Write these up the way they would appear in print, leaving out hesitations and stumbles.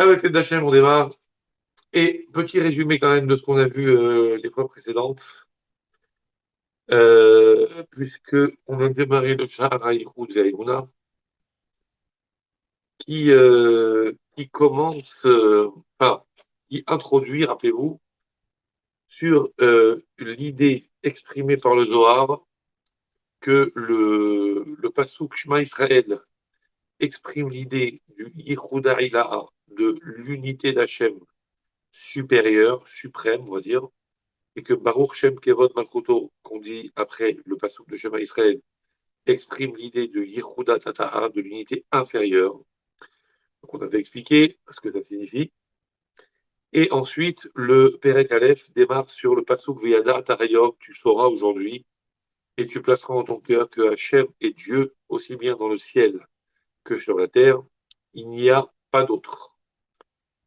Avec l'aide d'Hachem, on démarre. Et petit résumé quand même de ce qu'on a vu les fois précédentes, puisque on a démarré le Shahar HaYichud Ve'Emunah, qui commence qui introduit, rappelez-vous, sur l'idée exprimée par le Zohar que le Passouk Shema Israël exprime l'idée du Yichud Ha'ilaha, de l'unité d'Hachem supérieure, suprême, on va dire, et que Baruch Shem Kevod Malchuto, qu'on dit après le passouk de Shema Israël, exprime l'idée de Yichuda Tata'a, de l'unité inférieure. Donc on avait expliqué ce que ça signifie. Et ensuite, le Perek Aleph démarre sur le passouk Veyada Tarayog, tu sauras aujourd'hui, et tu placeras en ton cœur que Hachem est Dieu, aussi bien dans le ciel que sur la terre. Il n'y a pas d'autre.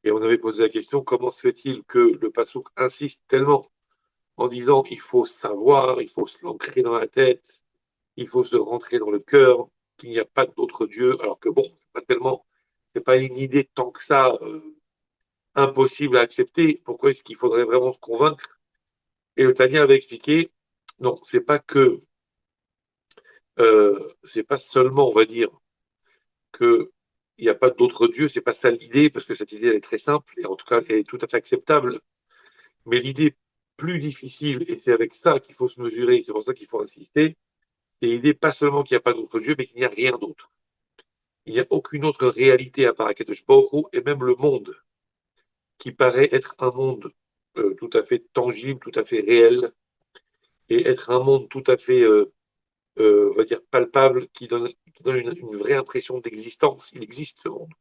Et on avait posé la question, comment se fait-il que le passouk insiste tellement en disant il faut savoir, il faut se l'ancrer dans la tête, il faut se rentrer dans le cœur, qu'il n'y a pas d'autre Dieu, alors que bon, c'est pas une idée tant que ça impossible à accepter. Pourquoi est-ce qu'il faudrait vraiment se convaincre? Et le Tania avait expliqué, non, c'est pas seulement, on va dire, que il n'y a pas d'autre Dieu, c'est pas ça l'idée, parce que cette idée elle est très simple, et en tout cas elle est tout à fait acceptable. Mais l'idée plus difficile, et c'est avec ça qu'il faut se mesurer, c'est pour ça qu'il faut insister, c'est l'idée pas seulement qu'il n'y a pas d'autre Dieu, mais qu'il n'y a rien d'autre. Il n'y a aucune autre réalité à part Akadosh Baruch Hu, et même le monde, qui paraît être un monde tout à fait tangible, tout à fait réel, et être un monde tout à fait, on va dire, palpable, qui donne une vraie impression d'existence. Il existe ce monde.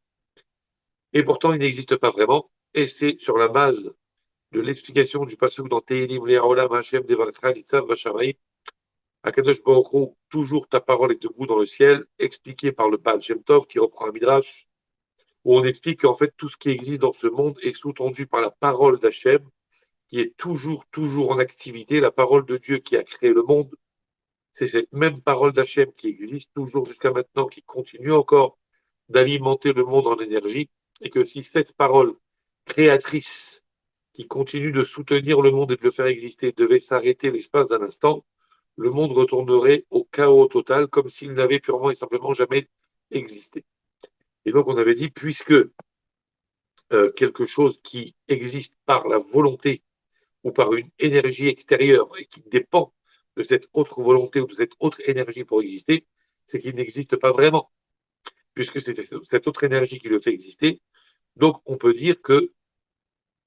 Et pourtant, il n'existe pas vraiment, et c'est sur la base de l'explication du pasuk dans Tehilim, Le'aolam Hashem Devarcha Nitzav Vashamayim, Akadosh Baruch Hu, toujours ta parole est debout dans le ciel, expliqué par le Baal Shem Tov, qui reprend un midrash, où on explique qu'en fait, tout ce qui existe dans ce monde est sous-tendu par la parole d'Hachem, qui est toujours, toujours en activité, la parole de Dieu qui a créé le monde. C'est cette même parole d'Hachem qui existe toujours jusqu'à maintenant, qui continue encore d'alimenter le monde en énergie, et que si cette parole créatrice, qui continue de soutenir le monde et de le faire exister, devait s'arrêter l'espace d'un instant, le monde retournerait au chaos total, comme s'il n'avait purement et simplement jamais existé. Et donc on avait dit, puisque quelque chose qui existe par la volonté ou par une énergie extérieure et qui dépend de cette autre volonté ou de cette autre énergie pour exister, c'est qu'il n'existe pas vraiment, puisque c'est cette autre énergie qui le fait exister. Donc on peut dire que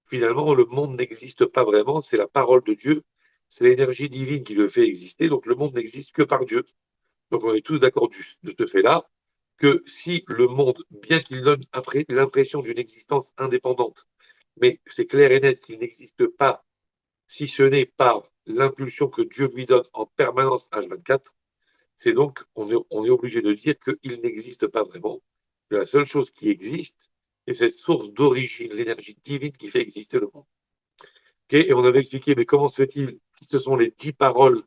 finalement le monde n'existe pas vraiment, c'est la parole de Dieu, c'est l'énergie divine qui le fait exister, donc le monde n'existe que par Dieu. Donc on est tous d'accord de ce fait-là, que si le monde, bien qu'il donne l'impression d'une existence indépendante, mais c'est clair et net qu'il n'existe pas si ce n'est par l'impulsion que Dieu lui donne en permanence H24, c'est donc, on est obligé de dire qu'il n'existe pas vraiment. Que la seule chose qui existe est cette source d'origine, l'énergie divine qui fait exister le monde. Okay, et on avait expliqué, mais comment se fait-il si ce sont les 10 paroles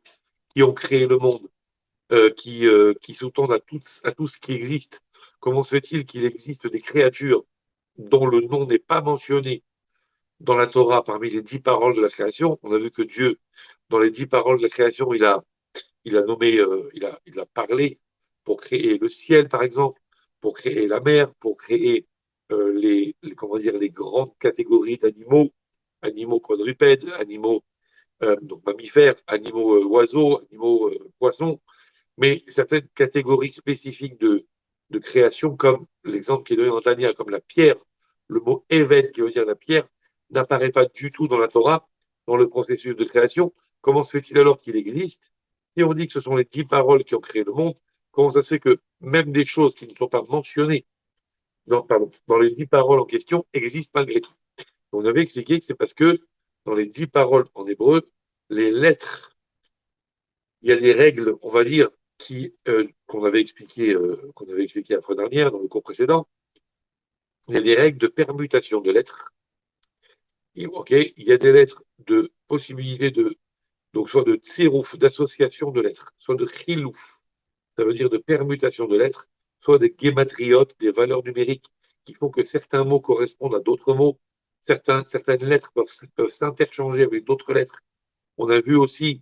qui ont créé le monde, qui sous-tendent à tout ce qui existe? Comment se fait-il qu'il existe des créatures dont le nom n'est pas mentionné dans la Torah parmi les 10 paroles de la création? On a vu que Dieu, dans les 10 paroles de la création, il a nommé, il a parlé pour créer le ciel, par exemple, pour créer la mer, pour créer comment dire, les grandes catégories d'animaux, animaux quadrupèdes, animaux donc mammifères, animaux oiseaux, animaux poissons, mais certaines catégories spécifiques de création, comme l'exemple qui est donné dans Tania, comme la pierre, le mot Even, qui veut dire la pierre, n'apparaît pas du tout dans la Torah, dans le processus de création. Comment se fait-il alors qu'il existe? Si on dit que ce sont les 10 paroles qui ont créé le monde, comment ça se fait que même des choses qui ne sont pas mentionnées dans les 10 paroles en question existent malgré tout? On avait expliqué que c'est parce que dans les 10 paroles en hébreu, les lettres, il y a des règles, on va dire, qu'on avait expliqué la fois dernière dans le cours précédent. Il y a des règles de permutation de lettres. Ok, il y a des lettres de possibilité donc soit de tsirouf, d'association de lettres, soit de chilouf, ça veut dire de permutation de lettres, soit des guématriotes, des valeurs numériques qui font que certains mots correspondent à d'autres mots, certaines lettres peuvent s'interchanger avec d'autres lettres. On a vu aussi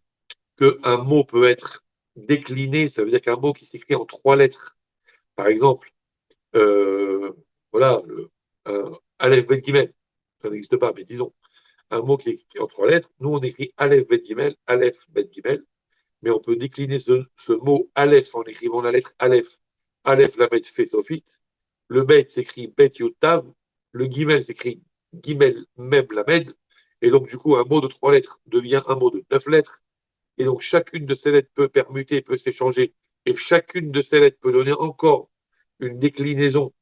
qu'un mot peut être décliné, ça veut dire qu'un mot qui s'écrit en 3 lettres, par exemple, euh, voilà, Aleph Bet Gimel, ça n'existe pas, mais disons, un mot qui est écrit en 3 lettres, nous on écrit Aleph Bet Gimel, Aleph Bet Gimel, mais on peut décliner ce mot Aleph en écrivant la lettre Aleph, Aleph Lamed Fait Sofit, le Bet s'écrit Bet Yud Tav, le Gimel s'écrit Gimel Mem Lamed, et donc du coup un mot de 3 lettres devient un mot de 9 lettres, et donc chacune de ces lettres peut permuter, peut s'échanger, et chacune de ces lettres peut donner encore une déclinaison,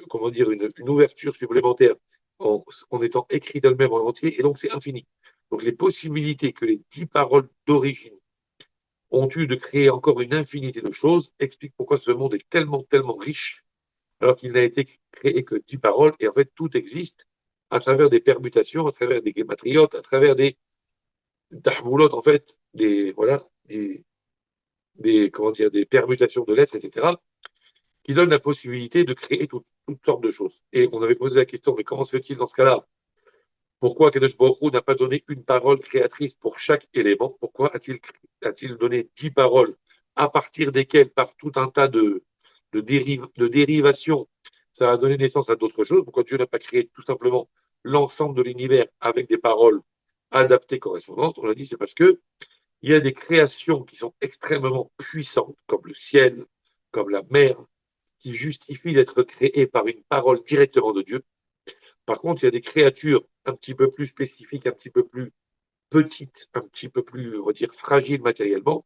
comment dire, une ouverture supplémentaire en étant écrit d'elle-même en entier, et donc c'est infini. Donc les possibilités que les 10 paroles d'origine ont eu de créer encore une infinité de choses expliquent pourquoi ce monde est tellement, tellement riche, alors qu'il n'a été créé que 10 paroles, et en fait tout existe à travers des permutations, à travers des gématriotes, à travers des tahmoulot, en fait, voilà, comment dire, des permutations de lettres, etc., qui donnent la possibilité de créer toutes sortes de choses. Et on avait posé la question, mais comment se fait-il dans ce cas-là? Pourquoi Kadosh Baruch Hu n'a pas donné une parole créatrice pour chaque élément? Pourquoi a-t-il donné 10 paroles à partir desquelles, par tout un tas de dérivations, ça a donné naissance à d'autres choses? Pourquoi Dieu n'a pas créé tout simplement l'ensemble de l'univers avec des paroles adaptées correspondantes? On a dit c'est parce que il y a des créations qui sont extrêmement puissantes, comme le ciel, comme la mer, qui justifient d'être créées par une parole directement de Dieu. Par contre, il y a des créatures un petit peu plus spécifiques, un petit peu plus petites, un petit peu plus, on va dire, fragiles matériellement,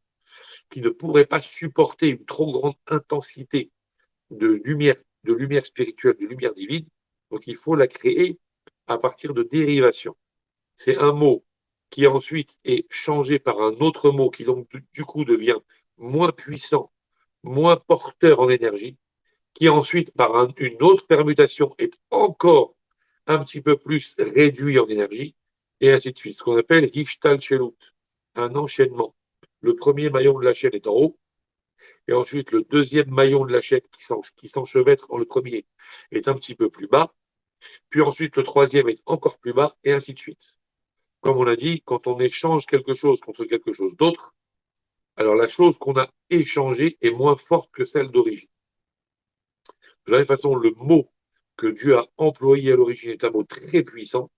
qui ne pourraient pas supporter une trop grande intensité de lumière spirituelle, de lumière divine. Donc, il faut la créer à partir de dérivations. C'est un mot qui ensuite est changé par un autre mot qui donc du coup devient moins puissant, moins porteur en énergie, qui ensuite par une autre permutation est encore un petit peu plus réduit en énergie, et ainsi de suite. Ce qu'on appelle Hishtal Shelut, un enchaînement. Le premier maillon de la chaîne est en haut, et ensuite le deuxième maillon de la chaîne qui s'enchevêtre dans le premier est un petit peu plus bas, puis ensuite le troisième est encore plus bas, et ainsi de suite. Comme on l'a dit, quand on échange quelque chose contre quelque chose d'autre, alors la chose qu'on a échangée est moins forte que celle d'origine. De la même façon, le mot que Dieu a employé à l'origine est un mot très puissant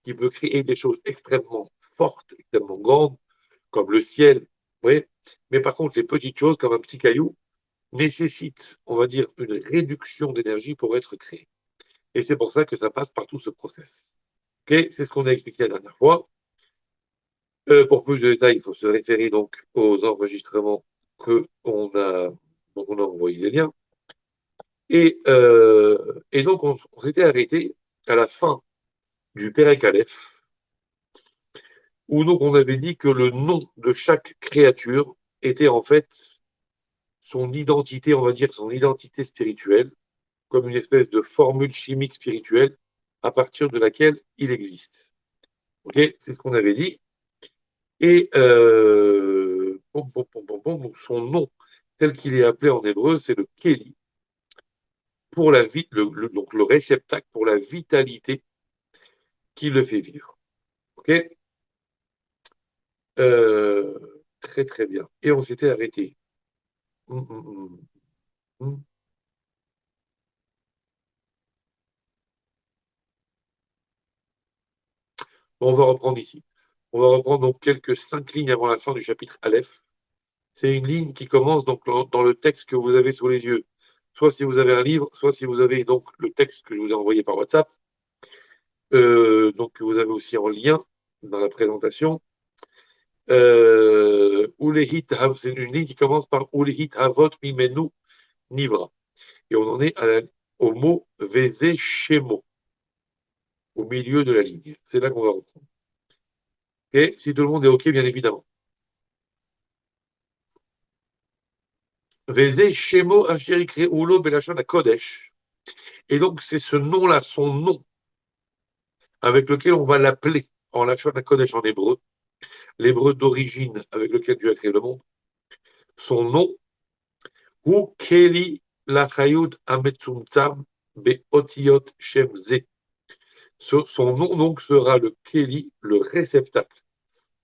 qui peut créer des choses extrêmement fortes, extrêmement grandes, comme le ciel. Oui. Mais par contre, les petites choses, comme un petit caillou, nécessitent, on va dire, une réduction d'énergie pour être créées. Et c'est pour ça que ça passe par tout ce process. Okay, c'est ce qu'on a expliqué la dernière fois. Pour plus de détails, il faut se référer donc aux enregistrements dont on a envoyé les liens. Et donc, on s'était arrêté à la fin du Pérec Aleph, où donc on avait dit que le nom de chaque créature était en fait son identité, on va dire son identité spirituelle, comme une espèce de formule chimique spirituelle à partir de laquelle il existe. Ok, c'est ce qu'on avait dit. Et son nom, tel qu'il est appelé en hébreu, c'est le Kéli, pour la vie, donc le réceptacle pour la vitalité qui le fait vivre. Ok, très très bien. Et on s'était arrêté. Hum, hum, hum, hum. Bon, on va reprendre ici. On va reprendre donc quelques 5 lignes avant la fin du chapitre Aleph. C'est une ligne qui commence donc dans le texte que vous avez sous les yeux. Soit si vous avez un livre, soit si vous avez donc le texte que je vous ai envoyé par WhatsApp, donc que vous avez aussi en lien dans la présentation. C'est une ligne qui commence par Ulehit Havot Mimenu Nivra. Et on en est au mot Veze Shemo, au milieu de la ligne. C'est là qu'on va reprendre. Et si tout le monde est OK, bien évidemment. Veze Shemo Asher Ulo Belashon Kodesh. Et donc, c'est ce nom-là, son nom, avec lequel on va l'appeler en Lashon Kodesh en hébreu, l'hébreu d'origine avec lequel Dieu a créé le monde. Son nom, Hu Keli Lachayut Ametzumtzam Beotiot Shem Ze. Son nom donc sera le Keli, le réceptacle,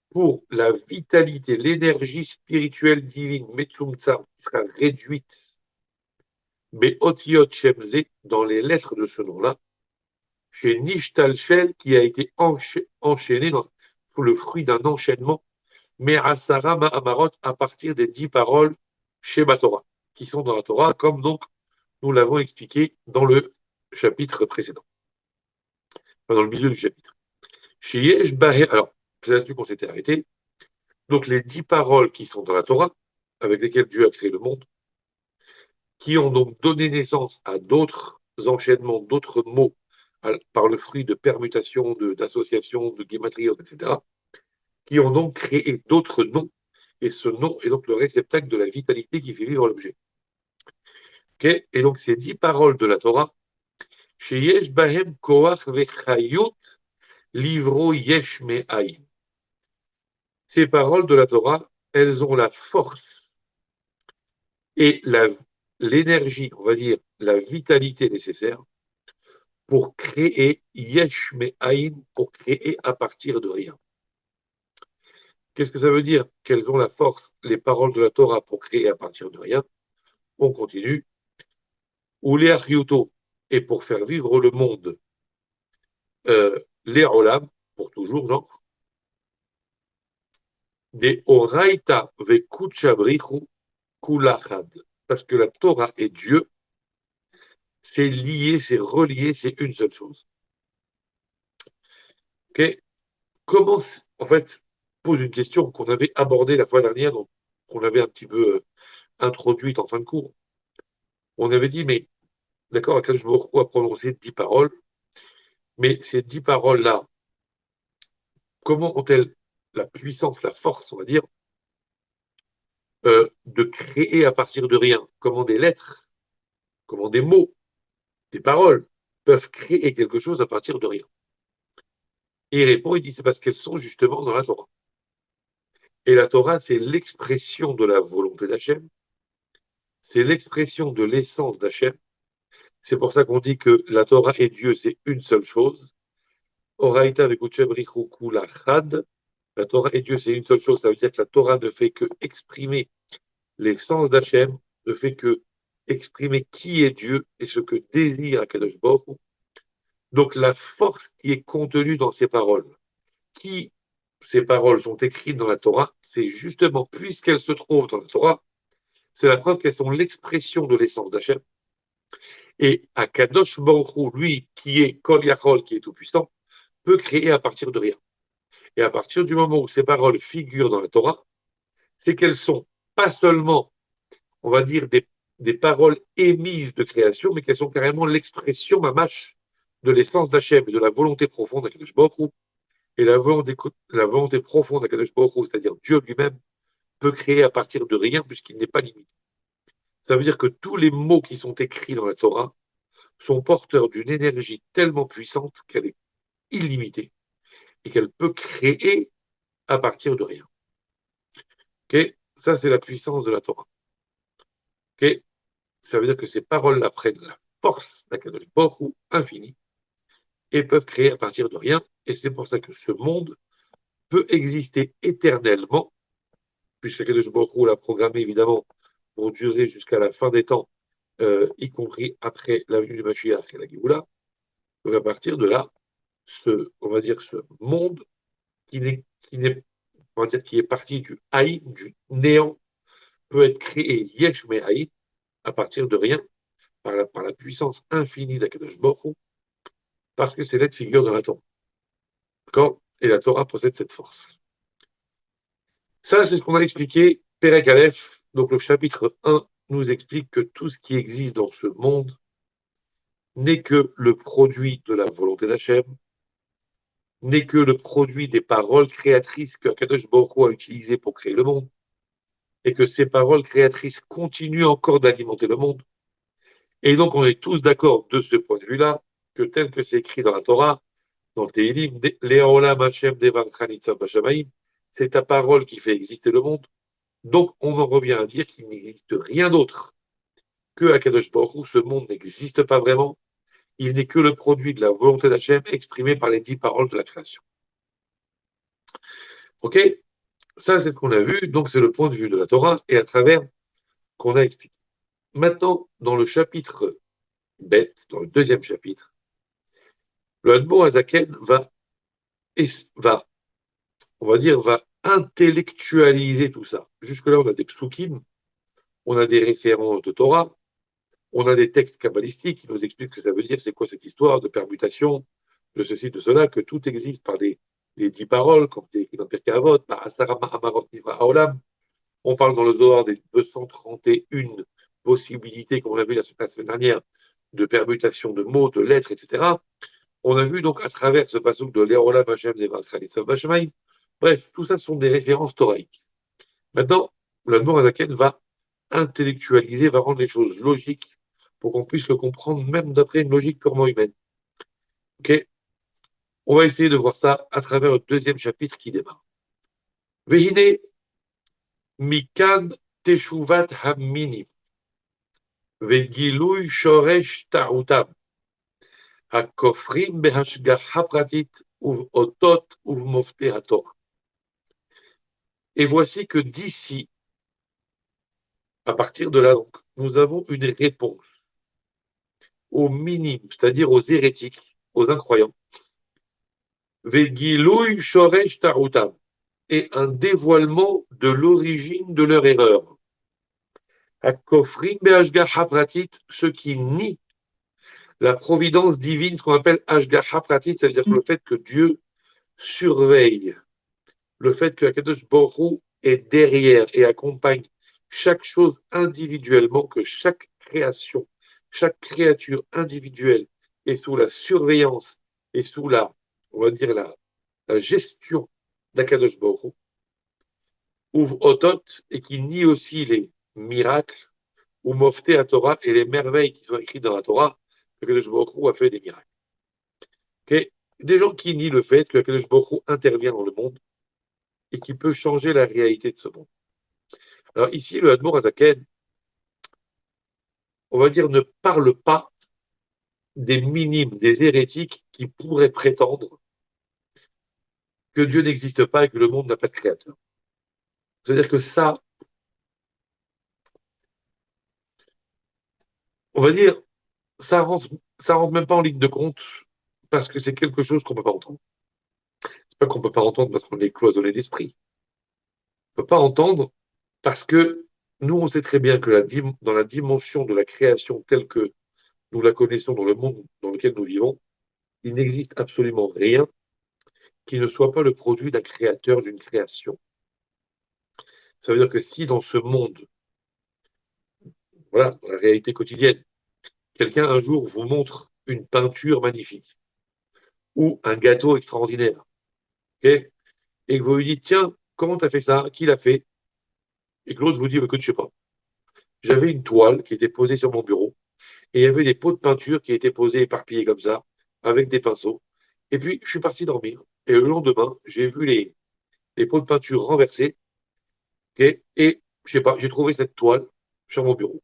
pour la vitalité, l'énergie spirituelle divine, Metzumtzam, qui sera réduite, Beotiot Shem Ze, dans les lettres de ce nom-là, chez Nishtalshel, qui a été enchaîné sous le fruit d'un enchaînement, mais Asara Ma'amarot, à partir des 10 paroles chez Torah, qui sont dans la Torah, comme donc nous l'avons expliqué dans le chapitre précédent, dans le milieu du chapitre. Alors, c'est là-dessus qu'on s'était arrêté. Donc, les 10 paroles qui sont dans la Torah, avec lesquelles Dieu a créé le monde, qui ont donc donné naissance à d'autres enchaînements, d'autres mots, par le fruit de permutations, d'associations, de guématries, etc., qui ont donc créé d'autres noms, et ce nom est donc le réceptacle de la vitalité qui fait vivre l'objet. Okay. Et donc, ces 10 paroles de la Torah, Sheyesh Bahem Koach Vechayut Livro Yesh Me'ayin. Ces paroles de la Torah, elles ont la force et l'énergie, on va dire, la vitalité nécessaire pour créer Yesh Me'ayin, pour créer à partir de rien. Qu'est-ce que ça veut dire qu'elles ont la force, les paroles de la Torah, pour créer à partir de rien? On continue. Uleachiuto, et pour faire vivre le monde, les olam, pour toujours, genre, des oraita vekuchabrichu kulachad, parce que la Torah est Dieu, c'est lié, c'est relié, c'est une seule chose. Okay. Comment, en fait, pose une question qu'on avait abordée la fois dernière, donc qu'on avait un petit peu introduite en fin de cours. On avait dit, mais d'accord, Akadosh Baruch Hu a prononcé 10 paroles, mais ces 10 paroles-là, comment ont-elles la puissance, la force, on va dire, de créer à partir de rien? Comment des lettres, comment des mots, des paroles peuvent créer quelque chose à partir de rien? Et il répond, il dit, c'est parce qu'elles sont justement dans la Torah. Et la Torah, c'est l'expression de la volonté d'Hachem, c'est l'expression de l'essence d'Hachem. C'est pour ça qu'on dit que la Torah et Dieu, c'est une seule chose. Oraita vekuchem richu kula chad. La Torah et Dieu, c'est une seule chose. Ça veut dire que la Torah ne fait que exprimer l'essence d'Hachem, ne fait que exprimer qui est Dieu et ce que désire Akadosh Baruch Hu. Donc la force qui est contenue dans ces paroles, ces paroles sont écrites dans la Torah, c'est justement, puisqu'elles se trouvent dans la Torah, c'est la preuve qu'elles sont l'expression de l'essence d'Hachem. Et Akadosh Baruch Hu, lui, qui est Kol Yachol, qui est tout-puissant, peut créer à partir de rien. Et à partir du moment où ces paroles figurent dans la Torah, c'est qu'elles sont pas seulement, on va dire, des paroles émises de création, mais qu'elles sont carrément l'expression mamache de l'essence d'Hachem et de la volonté profonde d'Akadosh Baruch Hu. Et la volonté profonde d'Akadosh Baruch Hu, c'est-à-dire Dieu lui-même, peut créer à partir de rien puisqu'il n'est pas limité. Ça veut dire que tous les mots qui sont écrits dans la Torah sont porteurs d'une énergie tellement puissante qu'elle est illimitée et qu'elle peut créer à partir de rien. Okay. Ça, c'est la puissance de la Torah. Okay. Ça veut dire que ces paroles-là prennent la force d'Akadosh Baruch Hu infinie et peuvent créer à partir de rien. Et c'est pour ça que ce monde peut exister éternellement, puisque Akadosh Baruch Hu l'a programmé évidemment pour durer jusqu'à la fin des temps, y compris après la venue du Mashiach et la Géoula. Donc à partir de là, on va dire ce monde qui on va dire, qui est parti du haï, du néant, peut être créé yesh me haï, à partir de rien, par la puissance infinie d'Akadosh Baruch Hu, parce que c'est l'être figure de la Torah. D'accord? Et la Torah possède cette force. Ça, c'est ce qu'on a expliqué, Perek Aleph, donc le chapitre 1 nous explique que tout ce qui existe dans ce monde n'est que le produit de la volonté d'Hachem, n'est que le produit des paroles créatrices que Akadosh Baruch Hu a utilisées pour créer le monde, et que ces paroles créatrices continuent encore d'alimenter le monde. Et donc, on est tous d'accord de ce point de vue-là, que tel que c'est écrit dans la Torah, dans le Tehillim, Le'olam Hashem Devarcha Nitzav B'Shamayim, c'est ta parole qui fait exister le monde. Donc, on en revient à dire qu'il n'existe rien d'autre que Akadosh Baruch Hu. Ce monde n'existe pas vraiment. il n'est que le produit de la volonté d'Hachem exprimée par les 10 paroles de la création. Ok? Ça, c'est ce qu'on a vu, donc c'est le point de vue de la Torah, et à travers qu'on a expliqué. Maintenant, dans le chapitre bête, dans le deuxième chapitre, le Hadmour Azaken va, on va dire, va intellectualiser tout ça. Jusque-là, on a des psukim, on a des références de Torah, on a des textes kabbalistiques qui nous expliquent ce que ça veut dire, c'est quoi cette histoire de permutation, de ceci, de cela, que tout existe par les 10 paroles, comme c'est écrit dans Pirkei Avot, par Asarama Amarot Nivra Haolam. On parle dans le Zohar des 231 possibilités, comme on l'a vu la semaine dernière, de permutation de mots, de lettres, etc. On a vu donc à travers ce passage de l'Erolam Hashem Nevat Chalitzav Bashmaim. Bref, tout ça sont des références thoraïques. Maintenant, l'Admor Azaken va intellectualiser, va rendre les choses logiques pour qu'on puisse le comprendre même d'après une logique purement humaine. Ok? On va essayer de voir ça à travers le deuxième chapitre qui démarre. Vehine mikan teshuvat haminim vegilui shoresh ta'utam hakofrim behashgacha pratit uvotot uvmofte hatorah. Et voici que d'ici, à partir de là, donc, nous avons une réponse aux minimes, c'est-à-dire aux hérétiques, aux incroyants. Vegilui shoresh ta'utam, et un dévoilement de l'origine de leur erreur. Hakofrim behashgacha pratit, ceux qui nient la providence divine, ce qu'on appelle Ashgacha pratit, c'est-à-dire le fait que Dieu surveille, le fait que Akadosh Baruch Hu est derrière et accompagne chaque chose individuellement, que chaque création, chaque créature individuelle est sous la surveillance et sous la, on va dire, la gestion d'Akadosh Baruch Hu, ouvre Otot, et qui nie aussi les miracles, ou Mofté à Torah, et les merveilles qui sont écrites dans la Torah, que Akadosh Baruch Hu a fait des miracles. Okay? Des gens qui nient le fait que Akadosh Baruch Hu intervient dans le monde et qui peut changer la réalité de ce monde. Alors ici, le Hadmour Azaken, on va dire, ne parle pas des minimes, des hérétiques qui pourraient prétendre que Dieu n'existe pas et que le monde n'a pas de créateur. C'est-à-dire que ça, on va dire, ça rentre même pas en ligne de compte parce que c'est quelque chose qu'on ne peut pas entendre. C'est pas qu'on ne peut pas entendre parce qu'on est cloisonné d'esprit. On ne peut pas entendre parce que nous, on sait très bien que dans la dimension de la création telle que nous la connaissons dans le monde dans lequel nous vivons, il n'existe absolument rien qui ne soit pas le produit d'un créateur, d'une création. Ça veut dire que si dans ce monde, voilà, dans la réalité quotidienne, quelqu'un un jour vous montre une peinture magnifique ou un gâteau extraordinaire, okay, et que vous lui dites, tiens, comment tu as fait ça? Qui l'a fait? Et que l'autre vous dit, écoute, je sais pas. J'avais une toile qui était posée sur mon bureau et il y avait des pots de peinture qui étaient posés éparpillés comme ça, avec des pinceaux. Et puis, je suis parti dormir. Et le lendemain, j'ai vu les pots de peinture renversés. Okay, et, je sais pas, j'ai trouvé cette toile sur mon bureau.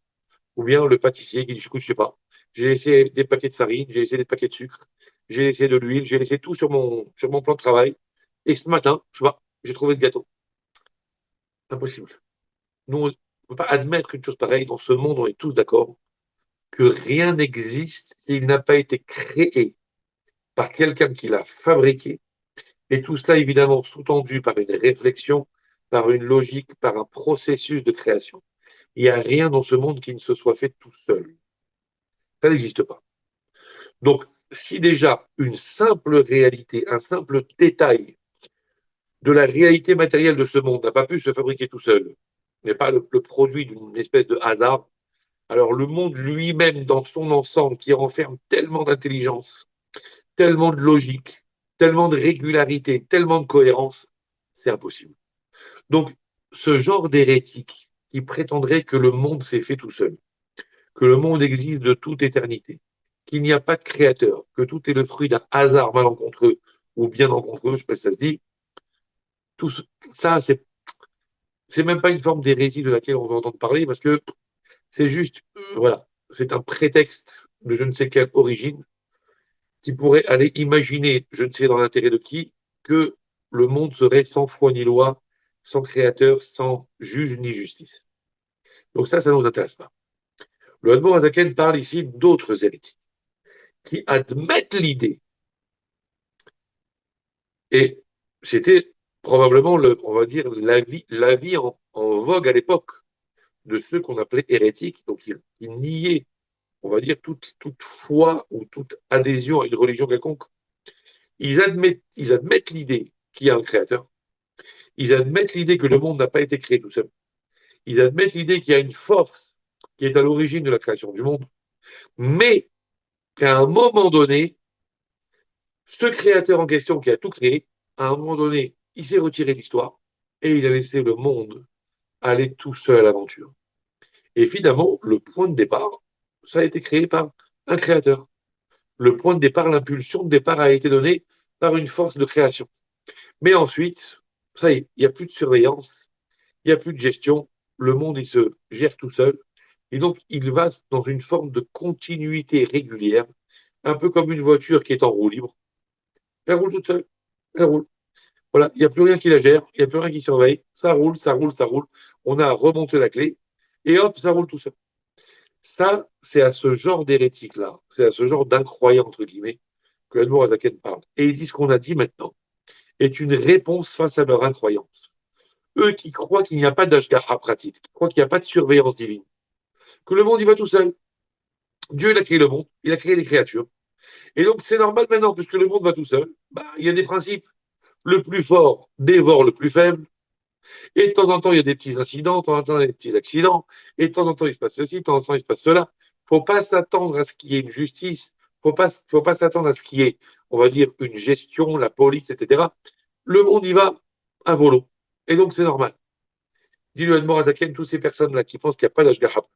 Ou bien le pâtissier qui dit, écoute, je sais pas. J'ai laissé des paquets de farine, j'ai laissé des paquets de sucre, j'ai laissé de l'huile, j'ai laissé tout sur mon plan de travail. Et ce matin, je sais pas, j'ai trouvé ce gâteau. Impossible. Nous, on ne peut pas admettre une chose pareille. Dans ce monde, on est tous d'accord que rien n'existe s'il n'a pas été créé par quelqu'un qui l'a fabriqué, et tout cela évidemment sous-tendu par une réflexion, par une logique, par un processus de création. Il n'y a rien dans ce monde qui ne se soit fait tout seul. Ça n'existe pas. Donc, si déjà une simple réalité, un simple détail de la réalité matérielle de ce monde n'a pas pu se fabriquer tout seul, n'est pas le produit d'une espèce de hasard, alors le monde lui-même dans son ensemble qui renferme tellement d'intelligence, tellement de logique, tellement de régularité, tellement de cohérence, c'est impossible. Donc, ce genre d'hérétique qui prétendrait que le monde s'est fait tout seul, que le monde existe de toute éternité, qu'il n'y a pas de créateur, que tout est le fruit d'un hasard malencontreux ou bien rencontreux, je ne sais pas si ça se dit, tout ça, c'est même pas une forme d'hérésie de laquelle on veut entendre parler parce que c'est juste, voilà, c'est un prétexte de je ne sais quelle origine qui pourrait aller imaginer, je ne sais dans l'intérêt de qui, que le monde serait sans foi ni loi, sans créateur, sans juge ni justice. Donc ça ne nous intéresse pas. Le Hadmour Azaken parle ici d'autres hérétiques qui admettent l'idée. Et c'était probablement, on va dire, l'avis en vogue à l'époque de ceux qu'on appelait hérétiques, donc ils niaient, on va dire, toute foi ou toute adhésion à une religion quelconque. Ils admettent l'idée qu'il y a un créateur. Ils admettent l'idée que le monde n'a pas été créé tout seul. Ils admettent l'idée qu'il y a une force qui est à l'origine de la création du monde, mais qu'à un moment donné, ce créateur en question qui a tout créé, à un moment donné, il s'est retiré de l'histoire et il a laissé le monde aller tout seul à l'aventure. Et finalement, le point de départ, ça a été créé par un créateur. Le point de départ, l'impulsion de départ a été donnée par une force de création. Mais ensuite, ça y est, il n'y a plus de surveillance, il n'y a plus de gestion, le monde, il se gère tout seul. Et donc, il va dans une forme de continuité régulière, un peu comme une voiture qui est en roue libre. Elle roule toute seule, elle roule. Voilà, il n'y a plus rien qui la gère, il n'y a plus rien qui surveille, ça roule, ça roule, ça roule. On a remonté la clé, et hop, ça roule tout seul. Ça, c'est à ce genre d'hérétique-là, c'est à ce genre d'incroyant, entre guillemets, que Admour Azaken parle. Et il dit ce qu'on a dit maintenant est une réponse face à leur incroyance. Eux qui croient qu'il n'y a pas d'ashgaha pratique, qui croient qu'il n'y a pas de surveillance divine, que le monde y va tout seul. Dieu, il a créé le monde, il a créé des créatures. Et donc, c'est normal maintenant, puisque le monde va tout seul, bah, il y a des principes. Le plus fort dévore le plus faible. Et de temps en temps, il y a des petits incidents, de temps en temps, il y a des petits accidents. Et de temps en temps, il se passe ceci, de temps en temps, il se passe cela. Faut pas s'attendre à ce qu'il y ait une justice. Faut pas s'attendre à ce qu'il y ait, on va dire, une gestion, la police, etc. Le monde y va à volo. Et donc, c'est normal. Dis-lui à Morazaken, toutes ces personnes-là qui pensent qu'il n'y a pas d'Ashgaha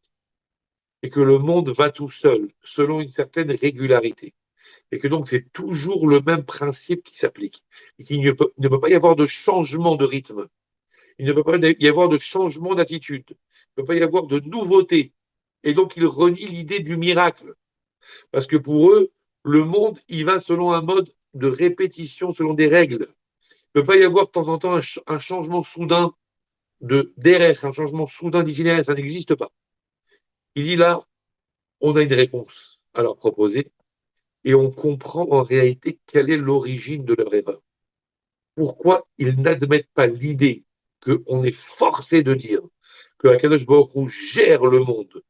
et que le monde va tout seul, selon une certaine régularité, et que donc c'est toujours le même principe qui s'applique, et qu'il ne peut pas y avoir de changement de rythme, il ne peut pas y avoir de changement d'attitude, il ne peut pas y avoir de nouveauté, et donc ils renient l'idée du miracle, parce que pour eux, le monde, il va selon un mode de répétition, selon des règles. Il ne peut pas y avoir de temps en temps un changement soudain d'RR, un changement soudain d'itinéraire, ça n'existe pas. Il dit là, on a une réponse à leur proposer, et on comprend en réalité quelle est l'origine de leur erreur. Pourquoi ils n'admettent pas l'idée qu'on est forcé de dire que Akadosh Baruch Hu gère le monde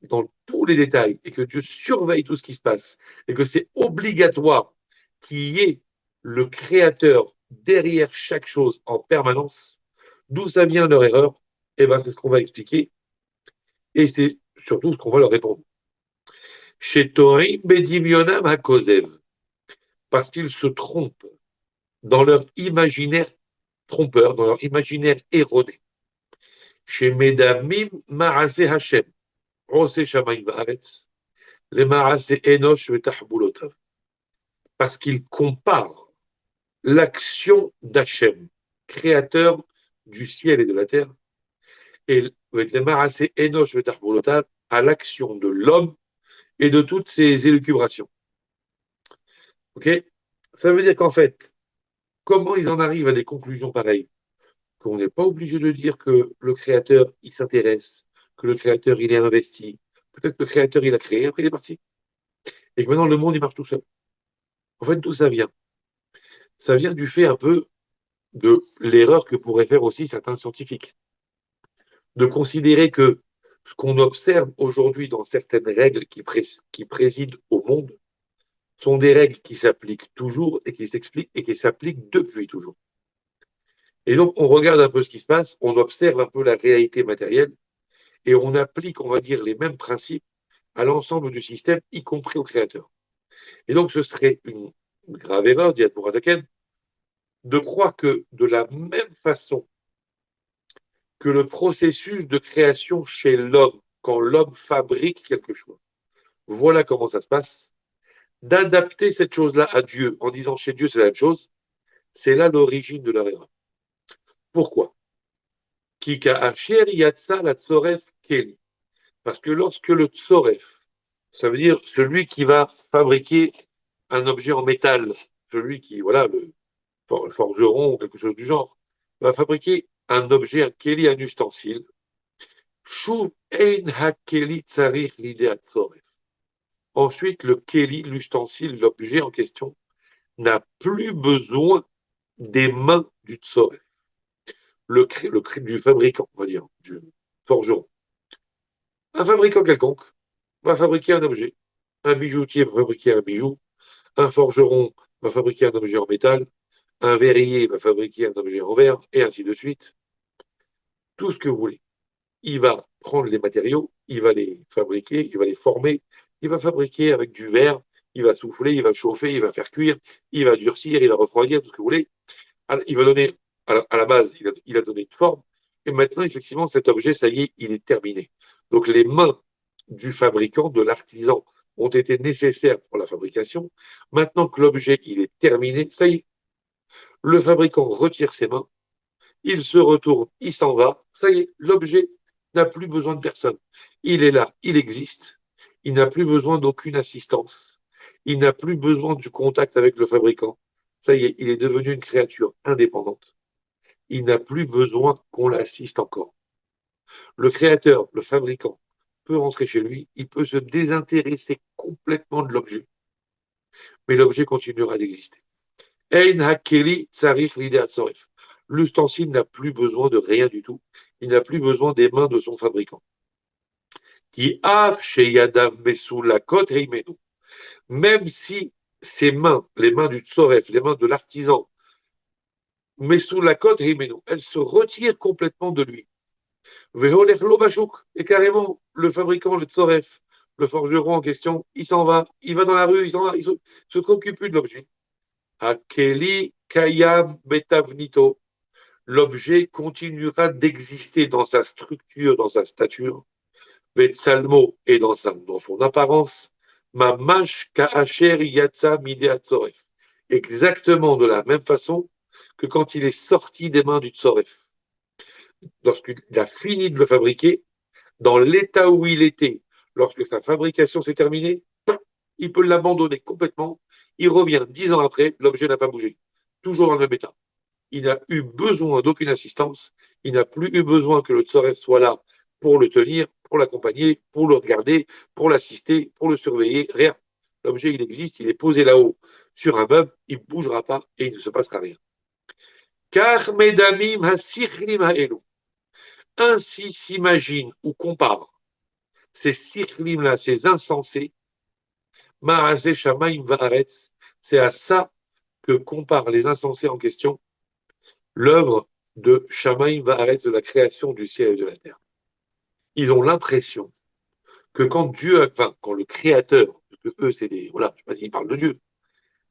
dans tous les détails et que Dieu surveille tout ce qui se passe et que c'est obligatoire qu'il y ait le créateur derrière chaque chose en permanence. D'où ça vient leur erreur? Eh ben, c'est ce qu'on va expliquer et c'est surtout ce qu'on va leur répondre. Chez Torim Bedimionam Hakozev, parce qu'ils se trompent dans leur imaginaire trompeur, dans leur imaginaire erroné. Chez Medamim Maase Hashem, Ose Shamayim Vaaretz, les Maase Enosh Vetahbulotav, parce qu'ils comparent l'action d'Hachem, créateur du ciel et de la terre, et les Maase Enosh Vetahbulotav à l'action de l'homme et de toutes ses élucubrations. Ok? Ça veut dire qu'en fait, comment ils en arrivent à des conclusions pareilles? Qu'on n'est pas obligé de dire que le créateur, il s'intéresse, que le créateur, il est investi. Peut-être que le créateur, il a créé, après il est parti. Et que maintenant, le monde, il marche tout seul. En fait, d'où ça vient? Ça vient du fait un peu de l'erreur que pourraient faire aussi certains scientifiques. De considérer que ce qu'on observe aujourd'hui dans certaines règles qui président au monde sont des règles qui s'appliquent toujours et qui s'expliquent et qui s'appliquent depuis toujours. Et donc, on regarde un peu ce qui se passe, on observe un peu la réalité matérielle et on applique, on va dire, les mêmes principes à l'ensemble du système, y compris au créateur. Et donc, ce serait une grave erreur, dit Admour Azaken, de croire que de la même façon que le processus de création chez l'homme, quand l'homme fabrique quelque chose, voilà comment ça se passe, d'adapter cette chose-là à Dieu en disant chez Dieu c'est la même chose, c'est là l'origine de leur erreur. Pourquoi? Parce que lorsque le tsoref, ça veut dire celui qui va fabriquer un objet en métal, celui qui, voilà, le forgeron ou quelque chose du genre, va fabriquer un objet, un keli, un ustensile. Shuv ein hakeli tsarich l'idée tzoref. Ensuite, le keli, l'ustensile, l'objet en question, n'a plus besoin des mains du tzoref, du fabricant, on va dire, du forgeron. Un fabricant quelconque va fabriquer un objet. Un bijoutier va fabriquer un bijou. Un forgeron va fabriquer un objet en métal. Un verrier va fabriquer un objet en verre, et ainsi de suite. Tout ce que vous voulez. Il va prendre les matériaux, il va les fabriquer, il va les former, il va fabriquer avec du verre, il va souffler, il va chauffer, il va faire cuire, il va durcir, il va refroidir, tout ce que vous voulez. Il va donner, à la base, il a donné une forme, et maintenant, effectivement, cet objet, ça y est, il est terminé. Donc, les mains du fabricant, de l'artisan, ont été nécessaires pour la fabrication. Maintenant que l'objet, il est terminé, ça y est, le fabricant retire ses mains, il se retourne, il s'en va, ça y est, l'objet n'a plus besoin de personne. Il est là, il existe, il n'a plus besoin d'aucune assistance, il n'a plus besoin du contact avec le fabricant. Ça y est, il est devenu une créature indépendante. Il n'a plus besoin qu'on l'assiste encore. Le créateur, le fabricant, peut rentrer chez lui, il peut se désintéresser complètement de l'objet, mais l'objet continuera d'exister. Ein hakeli tsarich l'idée tzoref. L'ustensile n'a plus besoin de rien du tout. Il n'a plus besoin des mains de son fabricant. Qui av sheyadav mesulakot heimenu. Même si ses mains, les mains du tzoref, les mains de l'artisan, mesulakot heimenu, elles se retirent complètement de lui. Veholech lo bashuk. Et carrément, le fabricant, le tzoref, le forgeron en question, il s'en va, il va dans la rue, il s'en va, il se préoccupe plus de l'objet. Hakeli kayam betavnito. L'objet continuera d'exister dans sa structure, dans sa stature, Vetsalmo et dans son apparence, Mamash Ka'asher Yatsa Midea Tzoref. Exactement de la même façon que quand il est sorti des mains du Tzoref. Lorsqu'il a fini de le fabriquer, dans l'état où il était, lorsque sa fabrication s'est terminée, il peut l'abandonner complètement. Il revient 10 ans après, l'objet n'a pas bougé. Toujours dans le même état. Il n'a eu besoin d'aucune assistance, il n'a plus eu besoin que le Tzoref soit là pour le tenir, pour l'accompagner, pour le regarder, pour l'assister, pour le surveiller, rien. L'objet, il existe, il est posé là-haut sur un meuble, il ne bougera pas et il ne se passera rien. Car medamim hasichlim haelu. Ainsi s'imagine ou compare ces sichlim-là, ces insensés, Marazé Shamaim Vaaretz, c'est à ça que comparent les insensés en question l'œuvre de Shamaim Vaaretz, de la création du ciel et de la terre. Ils ont l'impression que quand quand le créateur, parce que eux, c'est des, voilà, je sais pas s'ils parlent de Dieu,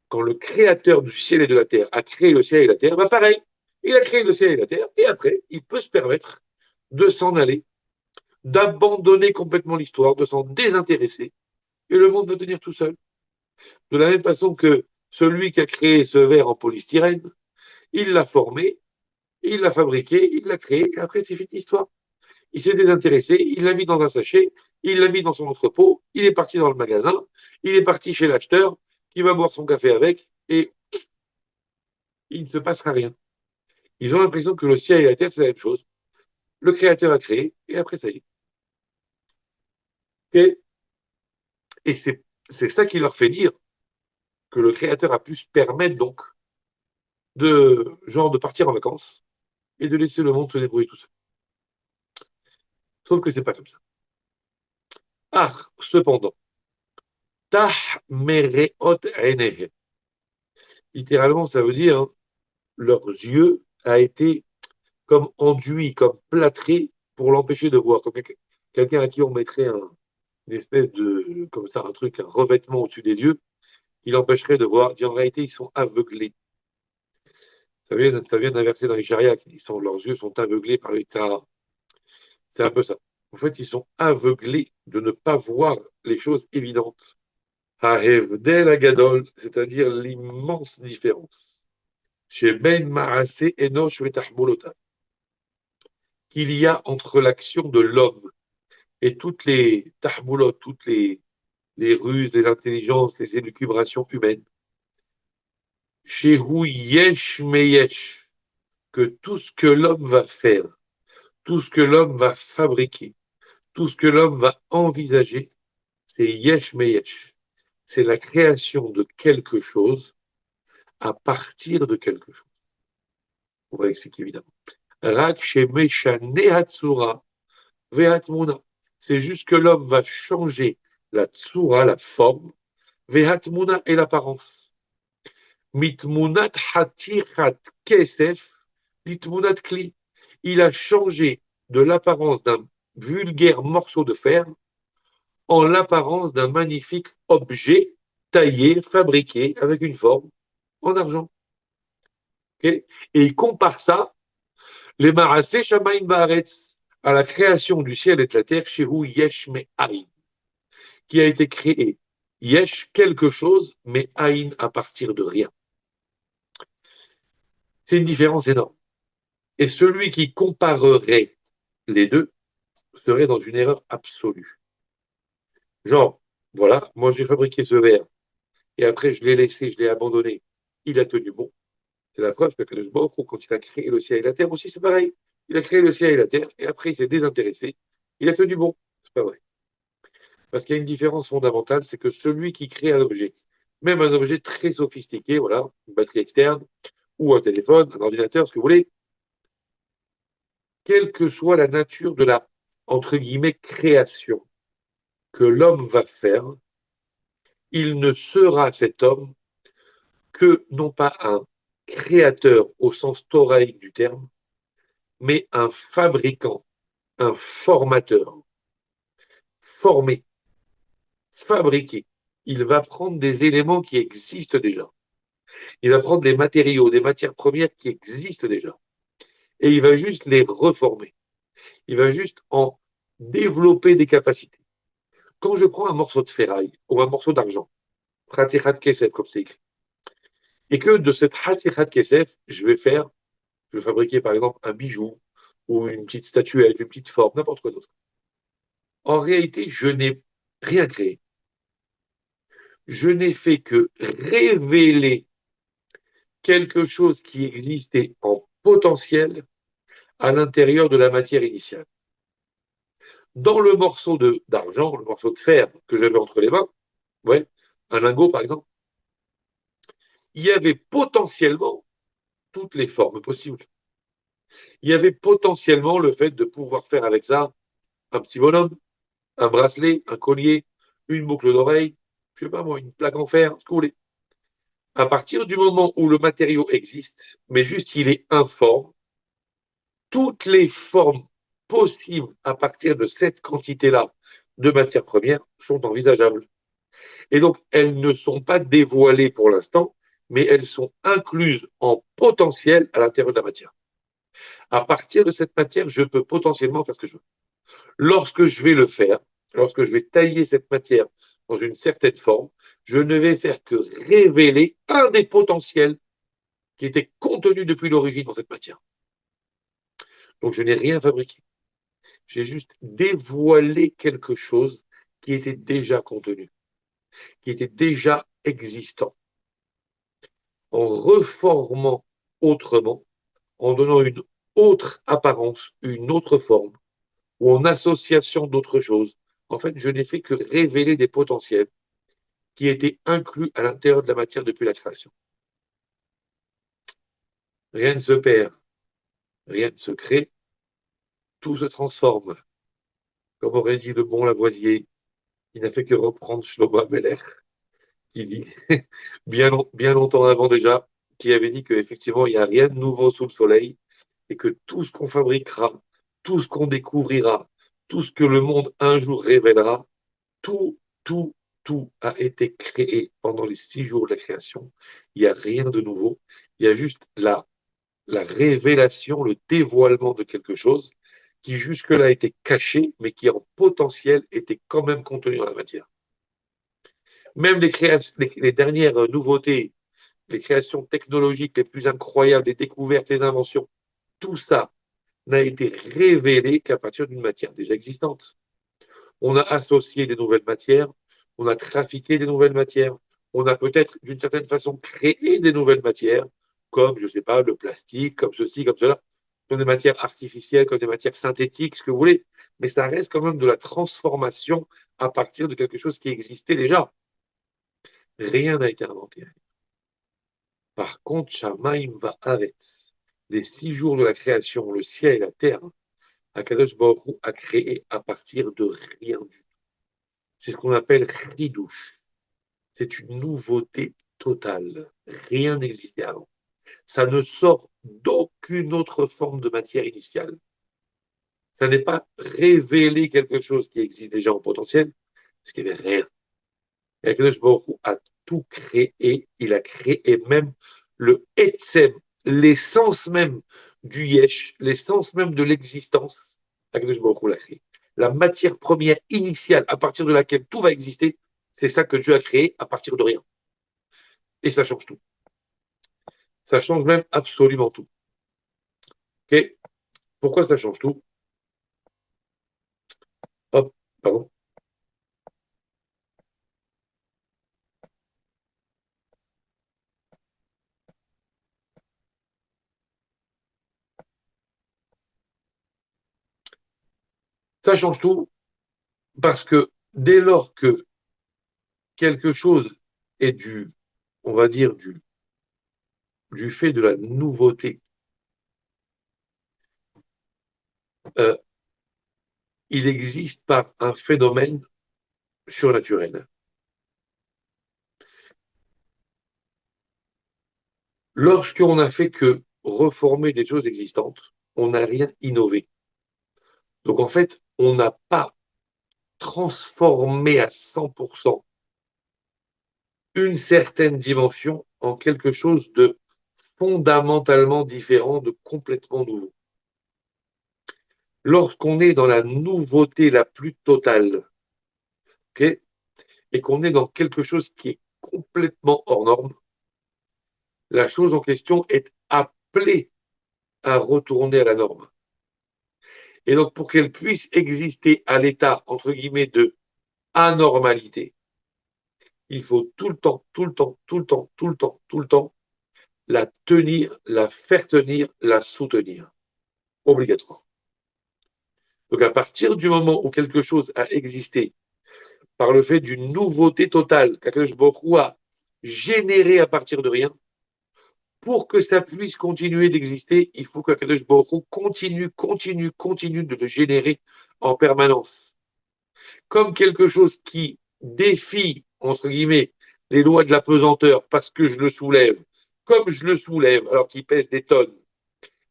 quand le créateur du ciel et de la terre a créé le ciel et la terre, bah pareil, il a créé le ciel et la terre, et après, il peut se permettre de s'en aller, d'abandonner complètement l'histoire, de s'en désintéresser, et le monde va tenir tout seul. De la même façon que celui qui a créé ce verre en polystyrène, il l'a formé, il l'a fabriqué, il l'a créé, et après, c'est fini l'histoire. Il s'est désintéressé, il l'a mis dans un sachet, il l'a mis dans son entrepôt, il est parti dans le magasin, il est parti chez l'acheteur, qui va boire son café avec, et il ne se passera rien. Ils ont l'impression que le ciel et la terre, c'est la même chose. Le créateur a créé, et après, ça y est. Et c'est ça qui leur fait dire que le créateur a pu se permettre, donc, de partir en vacances, et de laisser le monde se débrouiller tout seul. Sauf que c'est pas comme ça. Ah, cependant, tah mereot enehe. Littéralement, ça veut dire, hein, leurs yeux a été comme enduit, comme plâtré pour l'empêcher de voir, comme quelqu'un à qui on mettrait une espèce de, comme ça, un truc, un revêtement au-dessus des yeux, qui l'empêcherait de voir. En réalité, ils sont aveuglés. Ça vient d'un verset dans les chariots, leurs yeux sont aveuglés par le Tzara. C'est un peu ça. En fait, ils sont aveuglés de ne pas voir les choses évidentes. Hahevdel Agadol, c'est-à-dire l'immense différence. Chez Ben Maasé Enosh Vetahbolota, qu'il y a entre l'action de l'homme et toutes les tahboulot, toutes les ruses, les intelligences, les élucubrations humaines. Shehu yesh meyesh, que tout ce que l'homme va faire, tout ce que l'homme va fabriquer, tout ce que l'homme va envisager, c'est yesh meyesh. C'est la création de quelque chose à partir de quelque chose. On va expliquer évidemment. Rak shemeshane hatsura vehatmuna. C'est juste que l'homme va changer la tsura, la forme, vehatmuna et l'apparence. Mitmunat hatichat kesef, mitmunat kli. Il a changé de l'apparence d'un vulgaire morceau de fer en l'apparence d'un magnifique objet taillé, fabriqué avec une forme en argent. Okay. Et il compare ça, les marasé shamaim baaretz, à la création du ciel et de la terre, shehu yesh me'ain, qui a été créé. Yesh, quelque chose, mais ain, à partir de rien. C'est une différence énorme. Et celui qui comparerait les deux serait dans une erreur absolue. Genre, voilà, moi j'ai fabriqué ce verre, et après je l'ai laissé, je l'ai abandonné. Il a tenu bon. C'est la preuve que Kadosh Baruch Hu, quand il a créé le ciel et la terre aussi, c'est pareil. Il a créé le ciel et la terre, et après il s'est désintéressé. Il a tenu bon. C'est pas vrai. Parce qu'il y a une différence fondamentale, c'est que celui qui crée un objet, même un objet très sophistiqué, voilà, une batterie externe, ou un téléphone, un ordinateur, ce que vous voulez, quelle que soit la nature de la, entre guillemets, création que l'homme va faire, il ne sera cet homme que non pas un créateur au sens thoraïque du terme, mais un fabricant, un formateur, formé, fabriqué. Il va prendre des éléments qui existent déjà. Il va prendre des matériaux, des matières premières qui existent déjà. Et il va juste les reformer. Il va juste en développer des capacités. Quand je prends un morceau de ferraille ou un morceau d'argent, Khatichat Kesef, comme c'est écrit, et que de cette Khatichat Kesef, je vais fabriquer par exemple un bijou ou une petite statuette, une petite forme, n'importe quoi d'autre. En réalité, je n'ai rien créé. Je n'ai fait que révéler quelque chose qui existait en potentiel à l'intérieur de la matière initiale. Dans le morceau d'argent, le morceau de fer que j'avais entre les mains, ouais, un lingot par exemple, il y avait potentiellement toutes les formes possibles. Il y avait potentiellement le fait de pouvoir faire avec ça un petit bonhomme, un bracelet, un collier, une boucle d'oreille, je sais pas moi, une plaque en fer, ce que vous voulez. À partir du moment où le matériau existe, mais juste il est informe, toutes les formes possibles à partir de cette quantité-là de matières premières sont envisageables. Et donc, elles ne sont pas dévoilées pour l'instant, mais elles sont incluses en potentiel à l'intérieur de la matière. À partir de cette matière, je peux potentiellement faire ce que je veux. Lorsque je vais le faire, lorsque je vais tailler cette matière dans une certaine forme, je ne vais faire que révéler un des potentiels qui était contenu depuis l'origine dans cette matière. Donc, je n'ai rien fabriqué. J'ai juste dévoilé quelque chose qui était déjà contenu, qui était déjà existant, en reformant autrement, en donnant une autre apparence, une autre forme, ou en association d'autres choses. En fait, je n'ai fait que révéler des potentiels qui étaient inclus à l'intérieur de la matière depuis la création. Rien ne se perd, rien ne se crée, tout se transforme. Comme aurait dit le bon Lavoisier, il n'a fait que reprendre Shlomo Ameler, qui dit, bien longtemps avant déjà, qui avait dit qu'effectivement, il n'y a rien de nouveau sous le soleil, et que tout ce qu'on fabriquera, tout ce qu'on découvrira, tout ce que le monde un jour révélera, tout, tout, tout a été créé pendant les 6 jours de la création. Il n'y a rien de nouveau. Il y a juste la révélation, le dévoilement de quelque chose qui jusque-là était caché, mais qui en potentiel était quand même contenu dans la matière. Même les dernières nouveautés, les créations technologiques les plus incroyables, les découvertes, les inventions, tout ça n'a été révélé qu'à partir d'une matière déjà existante. On a associé des nouvelles matières, on a trafiqué des nouvelles matières, on a peut-être d'une certaine façon créé des nouvelles matières, comme, je ne sais pas, le plastique, comme ceci, comme cela, comme des matières artificielles, comme des matières synthétiques, ce que vous voulez, mais ça reste quand même de la transformation à partir de quelque chose qui existait déjà. Rien n'a été inventé. Par contre, Shamaim Va'aretz, les 6 jours de la création, le ciel et la terre, Akadosh Baruch Hu a créé à partir de rien du tout. C'est ce qu'on appelle Chidouche. C'est une nouveauté totale. Rien n'existait avant. Ça ne sort d'aucune autre forme de matière initiale. Ça n'est pas révéler quelque chose qui existe déjà en potentiel, parce qu'il n'y avait rien. Et Akadosh Baruch Hu a tout créé, il a créé même le Etzem, l'essence même du Yesh, l'essence même de l'existence. Akadosh Baruch Hu l'a créé. La matière première initiale à partir de laquelle tout va exister, c'est ça que Dieu a créé à partir de rien. Et ça change tout. Ça change même absolument tout. Ok? Pourquoi ça change tout? Hop, pardon. Ça change tout parce que dès lors que quelque chose est on va dire, du fait de la nouveauté, euh, il existe par un phénomène surnaturel. Lorsqu'on n'a fait que reformer des choses existantes, on n'a rien innové. Donc en fait, on n'a pas transformé à 100% une certaine dimension en quelque chose de fondamentalement différent, de complètement nouveau. Lorsqu'on est dans la nouveauté la plus totale, okay, et qu'on est dans quelque chose qui est complètement hors norme, la chose en question est appelée à retourner à la norme. Et donc, pour qu'elle puisse exister à l'état, entre guillemets, de anormalité, il faut tout le temps, tout le temps, tout le temps, tout le temps, tout le temps, la tenir, la faire tenir, la soutenir. Obligatoire. Donc, à partir du moment où quelque chose a existé par le fait d'une nouveauté totale qu'Akadosh Baruch Hu a générée à partir de rien, pour que ça puisse continuer d'exister, il faut qu'Akadosh Baruch Hu continue de le générer en permanence. Comme quelque chose qui défie, entre guillemets, les lois de la pesanteur parce que je le soulève, comme je le soulève alors qu'il pèse des tonnes,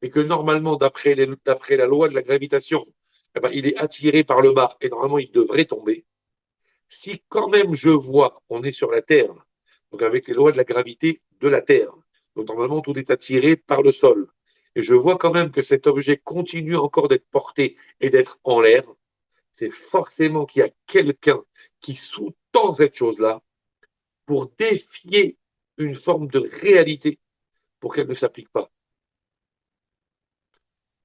et que normalement, d'après la loi de la gravitation, eh ben, il est attiré par le bas et normalement il devrait tomber. Si quand même je vois, on est sur la Terre, donc avec les lois de la gravité de la Terre, donc normalement tout est attiré par le sol, et je vois quand même que cet objet continue encore d'être porté et d'être en l'air, c'est forcément qu'il y a quelqu'un qui sous-tend cette chose-là pour défier une forme de réalité pour qu'elle ne s'applique pas.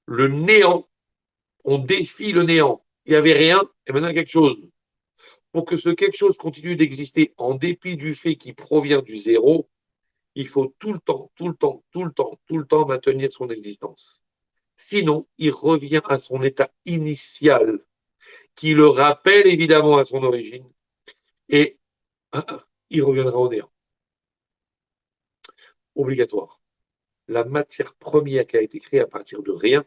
Le néant, on défie le néant. Il n'y avait rien et maintenant il y a quelque chose. Pour que ce quelque chose continue d'exister en dépit du fait qu'il provient du zéro, il faut tout le temps, tout le temps, tout le temps, tout le temps maintenir son existence. Sinon, il revient à son état initial, qui le rappelle évidemment à son origine, et il reviendra au néant. Obligatoire. La matière première qui a été créée à partir de rien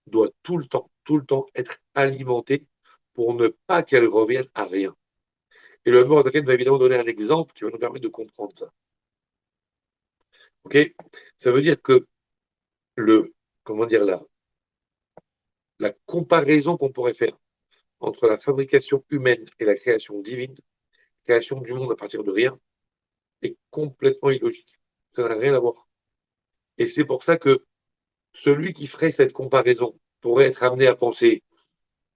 doit tout le temps être alimentée pour ne pas qu'elle revienne à rien. Et le Mort va évidemment donner un exemple qui va nous permettre de comprendre ça. Ok? Ça veut dire que comment dire, la comparaison qu'on pourrait faire entre la fabrication humaine et la création divine, création du monde à partir de rien, est complètement illogique. Ça n'a rien à voir. Et c'est pour ça que celui qui ferait cette comparaison pourrait être amené à penser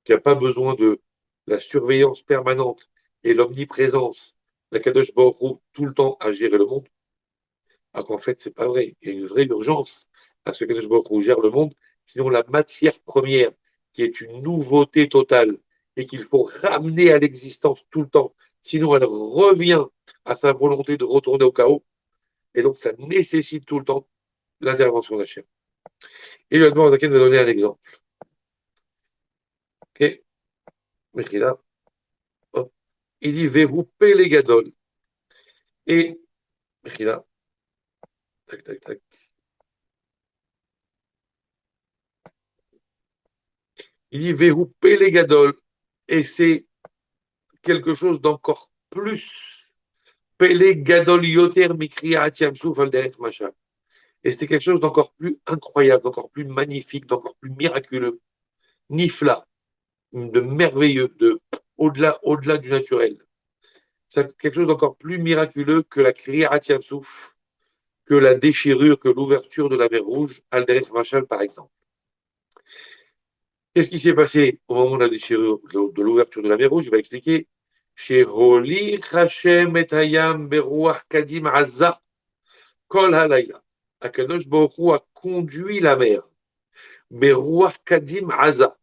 qu'il n'y a pas besoin de la surveillance permanente et l'omniprésence d'Akadosh Baruch Hu tout le temps à gérer le monde. Alors qu'en fait, c'est pas vrai. Il y a une vraie urgence à ce qu'Akadosh Baruch Hu gère le monde. Sinon, la matière première, qui est une nouveauté totale et qu'il faut ramener à l'existence tout le temps, sinon elle revient à sa volonté de retourner au chaos, et donc ça nécessite tout le temps l'intervention d'Hachem. Et le Admor Zaken va donner un exemple. Ok, là, hop. Il dit Vehu Pele Gadol. Et là, tac, tac, tac. Il dit Vehu Pele Gadol. Et c'est quelque chose d'encore plus. Pele Gadol Yoter Mikriat Yamsouf al Derech Machal. Et c'est quelque chose d'encore plus incroyable, d'encore plus magnifique, d'encore plus miraculeux, nifla, de merveilleux, de au-delà du naturel. C'est quelque chose d'encore plus miraculeux que la Kriyat Yamsouf, que la déchirure, que l'ouverture de la mer Rouge, al Derech Machal par exemple. Qu'est-ce qui s'est passé au moment de la déchirure, de l'ouverture de la mer Rouge? Il va expliquer. Chez Roli Hashem et Hayam Beruach Kadim Azza Kol Halayla. Akadosh Baruch Hu a conduit la mer, Beruach Kadim Azza,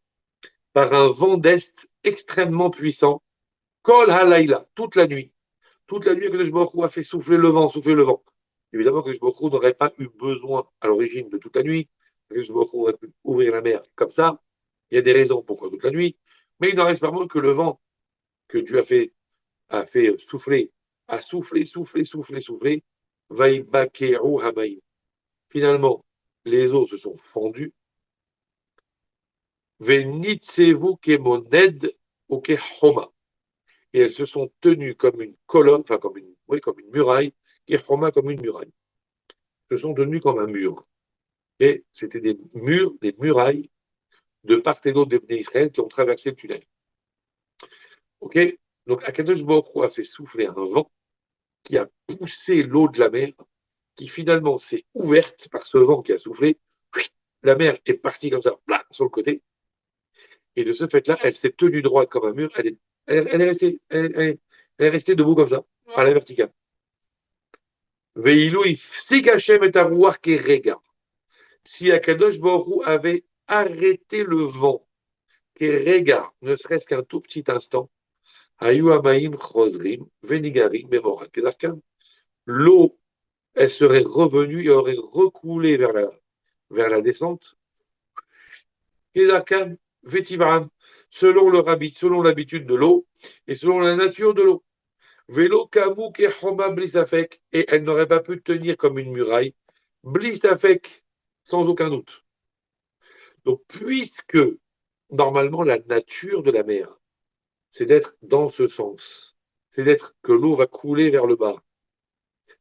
par un vent d'est extrêmement puissant, Kol Halayla, toute la nuit. Toute la nuit, Akadosh Baruch Hu a fait souffler le vent, souffler le vent. Évidemment, Akadosh Baruch Hu n'aurait pas eu besoin à l'origine de toute la nuit. Akadosh Baruch Hu aurait pu ouvrir la mer comme ça. Il y a des raisons pourquoi toute la nuit. Mais il n'en reste pas moins que le vent que Dieu a fait souffler, a soufflé, soufflé, soufflé, soufflé, Vaïbakeru Hamaïm. Finalement, les eaux se sont fendues. Venitsevu kemoned ou kehoma. Et elles se sont tenues comme une colonne, enfin comme une muraille, kehoma comme une muraille. Se sont tenues comme un mur. Et c'était des murs, des murailles de part et d'autre des Bnei Israël qui ont traversé le tunnel. Ok. Donc Akadosh Baruch Hu a fait souffler un vent qui a poussé l'eau de la mer, qui finalement s'est ouverte par ce vent qui a soufflé. La mer est partie comme ça, là, sur le côté. Et de ce fait-là, elle s'est tenue droite comme un mur. Elle est restée debout comme ça, à la verticale. Veilou, si Hachem est à voir Kerega. Si Akadosh Baruch Hu avait arrêté le vent, Kerega, ne serait-ce qu'un tout petit instant, Ayu Amaim Chosrim, Venigarim, Memorat, Kedarkan, l'eau, elle serait revenue et aurait recoulé vers la descente. Kedarkan, Vetivaram, selon l'habitude de l'eau et selon la nature de l'eau. Vélo kamou kehoma blisafek, et elle n'aurait pas pu tenir comme une muraille, blisafek, sans aucun doute. Donc, puisque normalement la nature de la mer, c'est d'être dans ce sens, c'est d'être que l'eau va couler vers le bas,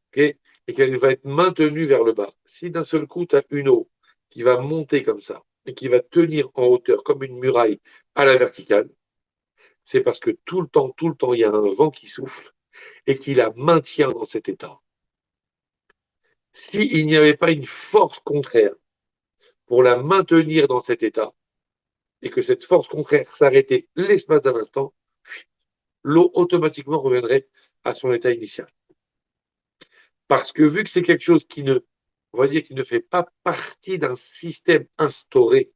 okay, et qu'elle va être maintenue vers le bas. Si d'un seul coup, tu as une eau qui va monter comme ça, et qui va tenir en hauteur comme une muraille à la verticale, c'est parce que tout le temps, il y a un vent qui souffle et qui la maintient dans cet état. S'il n'y avait pas une force contraire pour la maintenir dans cet état, et que cette force contraire s'arrêtait l'espace d'un instant, l'eau automatiquement reviendrait à son état initial. Parce que vu que c'est quelque chose on va dire, qui ne fait pas partie d'un système instauré,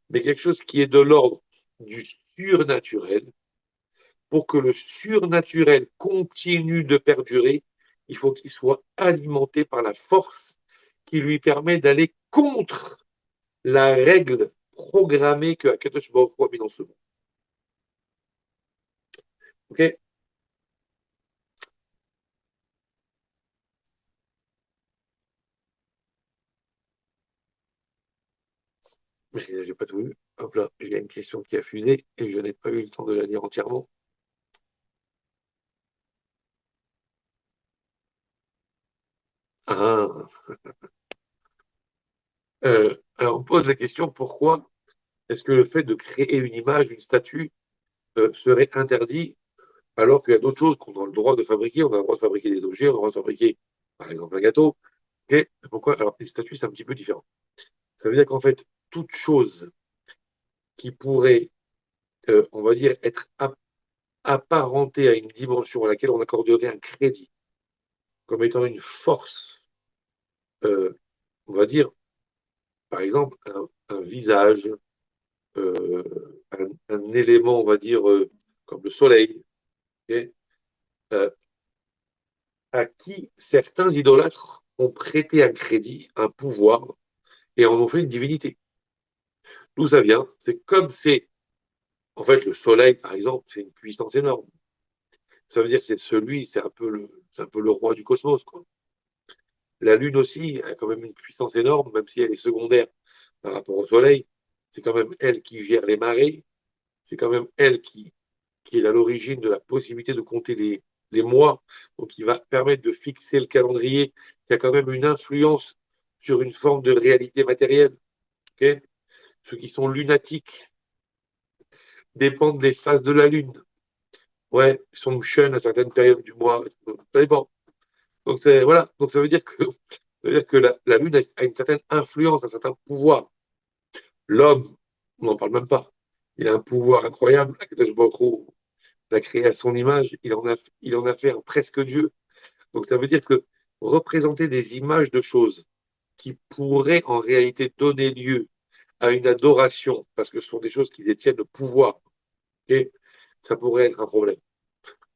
mais quelque chose qui est de l'ordre du surnaturel, pour que le surnaturel continue de perdurer, il faut qu'il soit alimenté par la force qui lui permet d'aller contre la règle programmée que Akadosh Baruch Hu a mis dans ce monde. Ok? Mais j'ai pas tout vu. Hop là, j'ai une question qui a fusé et je n'ai pas eu le temps de la lire entièrement. Ah, alors on pose la question pourquoi est-ce que le fait de créer une image, une statue, serait interdit alors qu'il y a d'autres choses qu'on a le droit de fabriquer. On a le droit de fabriquer des objets, on a le droit de fabriquer, par exemple, un gâteau. Et pourquoi? Alors, une statue, c'est un petit peu différent. Ça veut dire qu'en fait, toute chose qui pourrait, on va dire, être apparentée à une dimension à laquelle on accorderait un crédit, comme étant une force, euh, on va dire, par exemple, un visage, un élément, on va dire, comme le soleil, okay, euh, à qui certains idolâtres ont prêté un crédit, un pouvoir, et en ont fait une divinité. D'où ça vient? C'est comme c'est, en fait, le soleil, par exemple, c'est une puissance énorme. Ça veut dire que c'est un peu le roi du cosmos, quoi. La Lune aussi a quand même une puissance énorme, même si elle est secondaire par rapport au Soleil. C'est quand même elle qui gère les marées. C'est quand même elle qui est à l'origine de la possibilité de compter les mois. Donc, qui va permettre de fixer le calendrier, qui a quand même une influence sur une forme de réalité matérielle. Okay, ceux qui sont lunatiques dépendent des phases de la Lune. Ouais, ils sont jeunes à certaines périodes du mois. Ça dépend. Donc, voilà. Donc, ça veut dire que la Lune a une certaine influence, un certain pouvoir. L'homme, on n'en parle même pas. Il a un pouvoir incroyable. Akadosh Baruch Hu l'a créé à son image. Il en a fait un presque Dieu. Donc ça veut dire que représenter des images de choses qui pourraient en réalité donner lieu à une adoration, parce que ce sont des choses qui détiennent le pouvoir, okay, ça pourrait être un problème.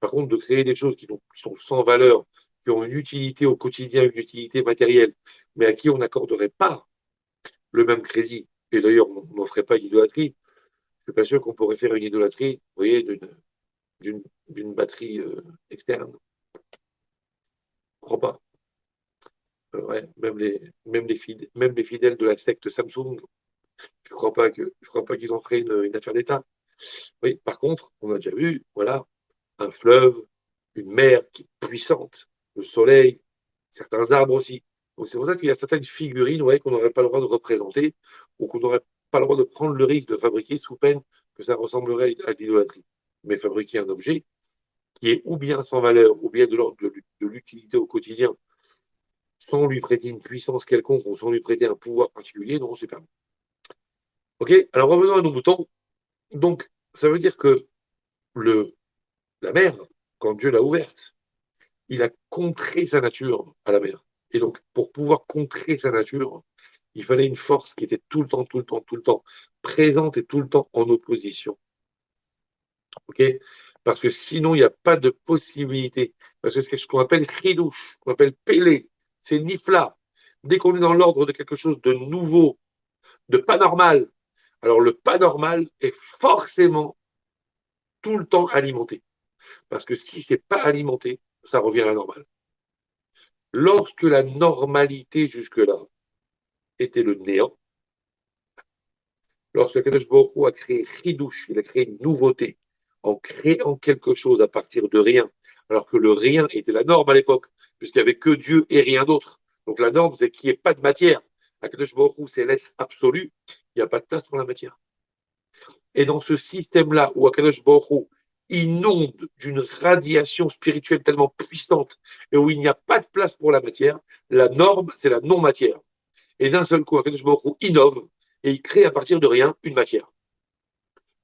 Par contre, de créer des choses qui sont sans valeur, qui ont une utilité au quotidien, une utilité matérielle, mais à qui on n'accorderait pas le même crédit, et d'ailleurs on n'en ferait pas d'idolâtrie, je suis pas sûr qu'on pourrait faire une idolâtrie, vous voyez, d'une batterie externe. Je crois pas. Ouais, même les fidèles de la secte Samsung, je crois pas qu'ils en feraient une affaire d'État. Oui, par contre, on a déjà vu, voilà, un fleuve, une mer qui est puissante, le soleil, certains arbres aussi. Donc c'est pour ça qu'il y a certaines figurines, ouais, qu'on n'aurait pas le droit de représenter ou qu'on n'aurait pas le droit de prendre le risque de fabriquer sous peine que ça ressemblerait à l'idolâtrie. Mais fabriquer un objet qui est ou bien sans valeur, ou bien de l'ordre de l'utilité au quotidien, sans lui prêter une puissance quelconque ou sans lui prêter un pouvoir particulier, non, c'est permis. Ok, alors revenons à nos moutons. Donc, ça veut dire que le, la mer, quand Dieu l'a ouverte, il a contré sa nature à la mer. Et donc, pour pouvoir contrer sa nature, il fallait une force qui était tout le temps, tout le temps, tout le temps présente et tout le temps en opposition. Ok, parce que sinon, il n'y a pas de possibilité. Parce que c'est ce qu'on appelle chidouche, qu'on appelle pélé, c'est nifla. Dès qu'on est dans l'ordre de quelque chose de nouveau, de pas normal, alors le pas normal est forcément tout le temps alimenté. Parce que si c'est pas alimenté, ça revient à la normale. Lorsque la normalité jusque-là était le néant, lorsque Kadosh Baruch Hu a créé Chidouche, il a créé une nouveauté, en créant quelque chose à partir de rien, alors que le rien était la norme à l'époque, puisqu'il n'y avait que Dieu et rien d'autre. Donc la norme, c'est qu'il n'y ait pas de matière. Kadosh Baruch Hu, c'est l'être absolu, il n'y a pas de place pour la matière. Et dans ce système-là, où Akadosh Baruch Hu inonde d'une radiation spirituelle tellement puissante, et où il n'y a pas de place pour la matière, la norme, c'est la non-matière. Et d'un seul coup, Akadosh Baruch Hu innove, et il crée à partir de rien une matière.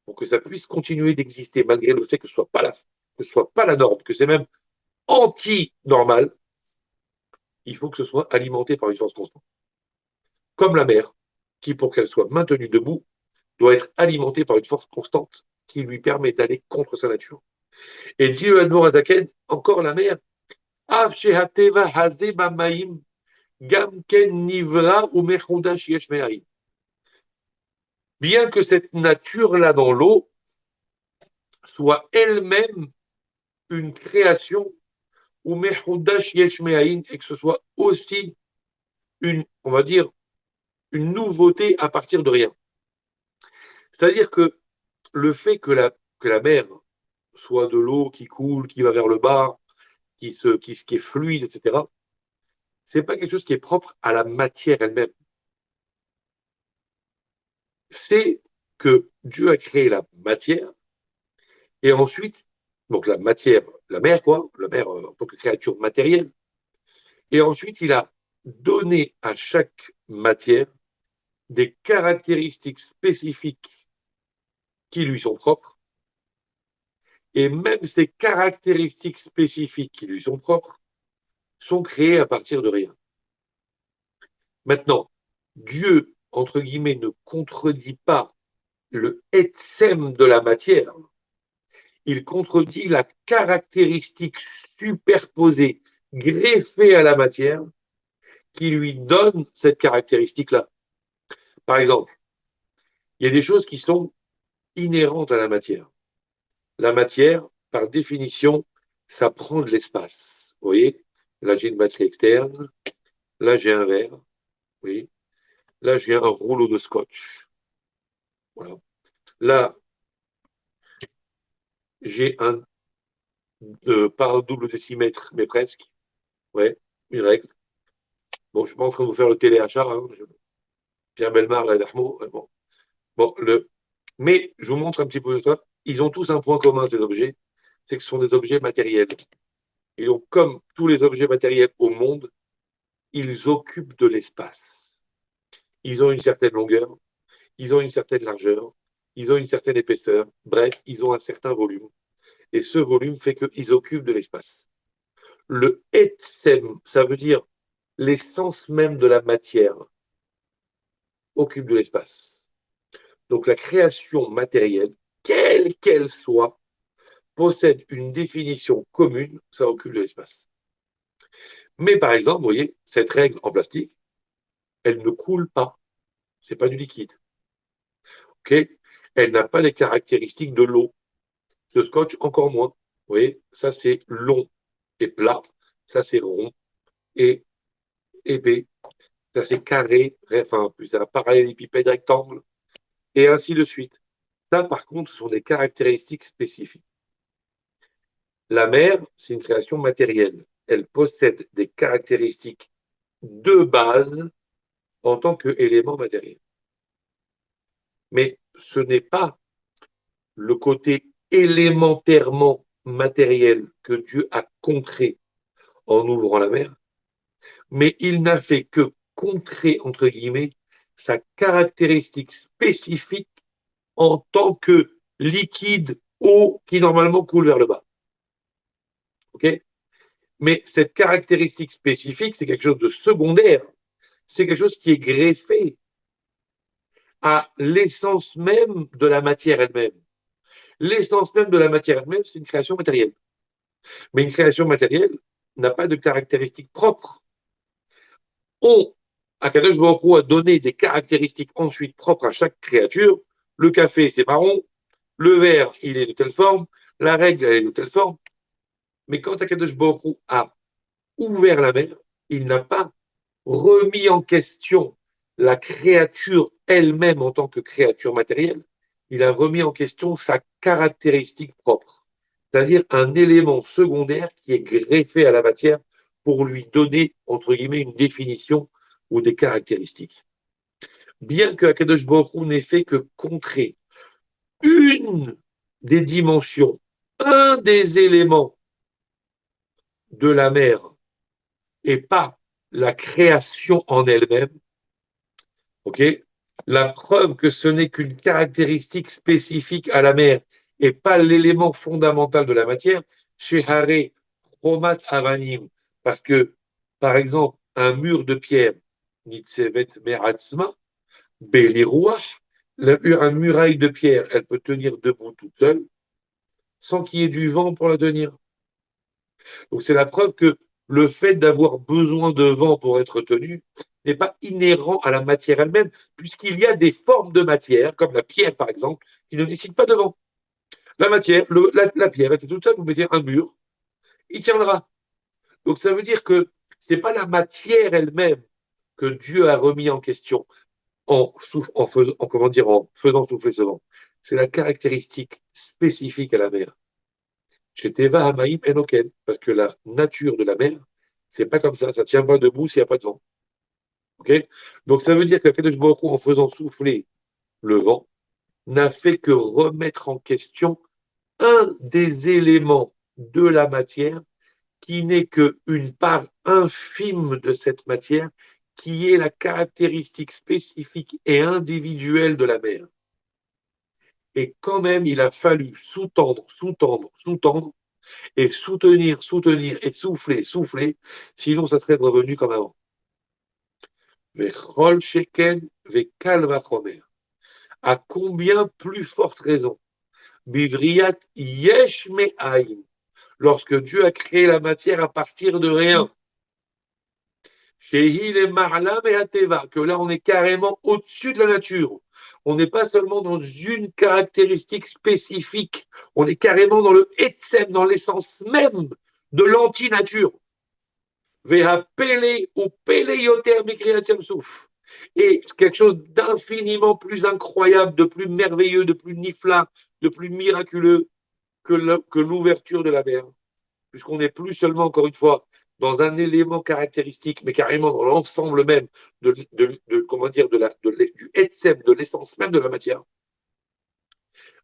Pour que ça puisse continuer d'exister, malgré le fait que ce soit pas la norme, que c'est même anti-normal, il faut que ce soit alimenté par une force constante. Comme la mer, qui, pour qu'elle soit maintenue debout, doit être alimentée par une force constante qui lui permet d'aller contre sa nature. Et dit le Admor Azaken, encore la mer, Av shehateva haze bamaim, gam ken nivra ou mechudash yesh me'ayin. Bien que cette nature-là dans l'eau soit elle-même une création, ou mechudash yesh me'ayin, et que ce soit aussi on va dire, une nouveauté à partir de rien. C'est-à-dire que le fait que la mer soit de l'eau qui coule, qui va vers le bas, qui est fluide, etc., c'est pas quelque chose qui est propre à la matière elle-même. C'est que Dieu a créé la matière et ensuite, donc la matière, la mer, quoi, la mer en tant que créature matérielle, et ensuite il a donné à chaque matière des caractéristiques spécifiques qui lui sont propres, et même ces caractéristiques spécifiques qui lui sont propres sont créées à partir de rien. Maintenant, Dieu, entre guillemets, ne contredit pas le etsem de la matière, il contredit la caractéristique superposée, greffée à la matière, qui lui donne cette caractéristique-là. Par exemple, il y a des choses qui sont inhérentes à la matière. La matière, par définition, ça prend de l'espace. Vous voyez, là j'ai une batterie externe, là j'ai un verre, oui. Là j'ai un rouleau de scotch. Voilà. Là, j'ai pas un double décimètre, mais presque. Ouais, une règle. Bon, je suis pas en train de vous faire le téléachat, hein. Pierre Bellemare, là, Dahmo, bon. Bon, mais je vous montre un petit peu de ça. Ils ont tous un point commun, ces objets, c'est que ce sont des objets matériels. Et donc, comme tous les objets matériels au monde, ils occupent de l'espace. Ils ont une certaine longueur, ils ont une certaine largeur, ils ont une certaine épaisseur. Bref, ils ont un certain volume. Et ce volume fait qu'ils occupent de l'espace. Le etsem, ça veut dire l'essence même de la matière, occupe de l'espace. Donc la création matérielle, quelle qu'elle soit, possède une définition commune, ça occupe de l'espace. Mais par exemple, vous voyez, cette règle en plastique, elle ne coule pas. C'est pas du liquide. Okay, elle n'a pas les caractéristiques de l'eau. Le scotch, encore moins. Vous voyez, ça c'est long et plat. Ça c'est rond et épais. Ça c'est carré, enfin, plus un parallélépipède rectangle, et ainsi de suite. Ça, par contre, ce sont des caractéristiques spécifiques. La mer, c'est une création matérielle. Elle possède des caractéristiques de base en tant qu'élément matériel. Mais ce n'est pas le côté élémentairement matériel que Dieu a contrer en ouvrant la mer, mais il n'a fait que contrer, entre guillemets, sa caractéristique spécifique en tant que liquide eau qui normalement coule vers le bas. Okay, mais cette caractéristique spécifique, c'est quelque chose de secondaire. C'est quelque chose qui est greffé à l'essence même de la matière elle-même. L'essence même de la matière elle-même, c'est une création matérielle. Mais une création matérielle n'a pas de caractéristiques propres. Akadosh Baruch Hu a donné des caractéristiques ensuite propres à chaque créature. Le café, c'est marron. Le verre, il est de telle forme. La règle, elle est de telle forme. Mais quand Akadosh Baruch Hu a ouvert la mer, il n'a pas remis en question la créature elle-même en tant que créature matérielle. Il a remis en question sa caractéristique propre, c'est-à-dire un élément secondaire qui est greffé à la matière pour lui donner, entre guillemets, une définition ou des caractéristiques. Bien que Akadosh Baruch Hu n'ait fait que contrer une des dimensions, un des éléments de la mer et pas la création en elle-même, ok, la preuve que ce n'est qu'une caractéristique spécifique à la mer et pas l'élément fondamental de la matière, chez Haré, Romat Avanim, parce que, par exemple, un mur de pierre, Nitsevet Meratzma, Belirouach, une muraille de pierre, elle peut tenir debout toute seule, sans qu'il y ait du vent pour la tenir. Donc c'est la preuve que le fait d'avoir besoin de vent pour être tenu n'est pas inhérent à la matière elle-même, puisqu'il y a des formes de matière, comme la pierre par exemple, qui ne nécessitent pas de vent. La matière, la pierre était toute seule, vous mettez un mur, il tiendra. Donc ça veut dire que c'est pas la matière elle-même que Dieu a remis en question en faisant souffler ce vent. C'est la caractéristique spécifique à la mer. Chez Teva Hamaim Enoken, parce que la nature de la mer, c'est pas comme ça tient pas debout s'il n'y a pas de vent. Okay, donc ça veut dire qu'Akadosh Baruch Hu, en faisant souffler le vent, n'a fait que remettre en question un des éléments de la matière qui n'est qu'une part infime de cette matière, qui est la caractéristique spécifique et individuelle de la mer. Et quand même, il a fallu sous-tendre, et soutenir, et souffler, sinon ça serait revenu comme avant. Vechol sheken vekal vachomer. À combien plus forte raison Bivriyat yesh me'ayin. Lorsque Dieu a créé la matière à partir de rien. Shehi le ma'ala me'ateva. Que là, on est carrément au-dessus de la nature. On n'est pas seulement dans une caractéristique spécifique. On est carrément dans le etsem, dans l'essence même de l'anti-nature. Veha pele ou pele yoter mikriyat yamsouf. Et c'est quelque chose d'infiniment plus incroyable, de plus merveilleux, de plus nifla, de plus miraculeux que l'ouverture de la mer. Puisqu'on n'est plus seulement, encore une fois, dans un élément caractéristique, mais carrément dans l'ensemble même comment dire, du etsem, de l'essence même de la matière.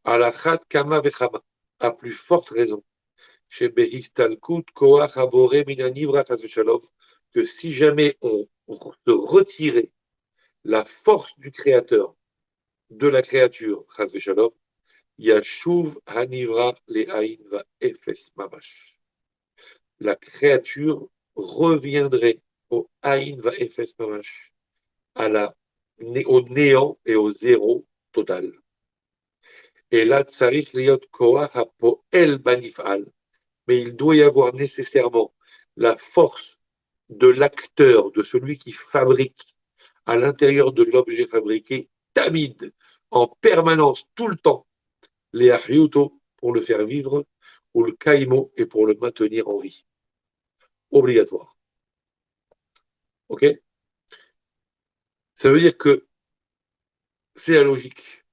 Alachat kama vechama, à plus forte raison. Chez Behistalkut koach abore minanivra chas v'shalom, que si jamais on se retirait la force du créateur de la créature, chas v'shalom, yashuv hanivra le'ain va efes mamash. La créature reviendrait au aïn va efes mamash, au néant et au zéro total. Et là, tsarich liot koach hapoel banifal. Mais il doit y avoir nécessairement la force de l'acteur, de celui qui fabrique à l'intérieur de l'objet fabriqué, tamid, en permanence, tout le temps, les aryuto pour le faire vivre, ou le kaimo et pour le maintenir en vie. Obligatoire. Ok? Ça veut dire que c'est la logique.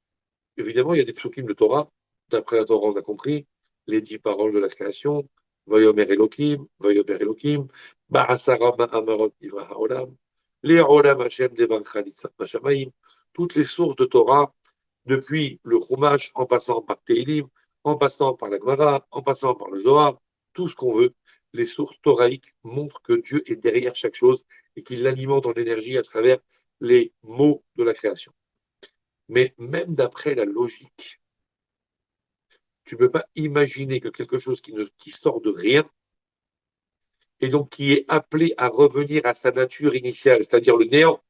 Évidemment, il y a des psukim de Torah. D'après la Torah, on a compris les 10 paroles de la création. Vayomer Elohim, Vayomer Elohim, Ba'asara ma'amarot ivra ha'olam, Le'olam Hashem devan chalitza b'shamayim. Toutes les sources de Torah, depuis le Chumash, en passant par Teilim, en passant par la Gemara, en passant par le Zohar, tout ce qu'on veut, les sources toraïques montrent que Dieu est derrière chaque chose et qu'il l'alimente en énergie à travers les mots de la création. Mais même d'après la logique, tu ne peux pas imaginer que quelque chose qui sort de rien, et donc qui est appelé à revenir à sa nature initiale, c'est-à-dire le néant,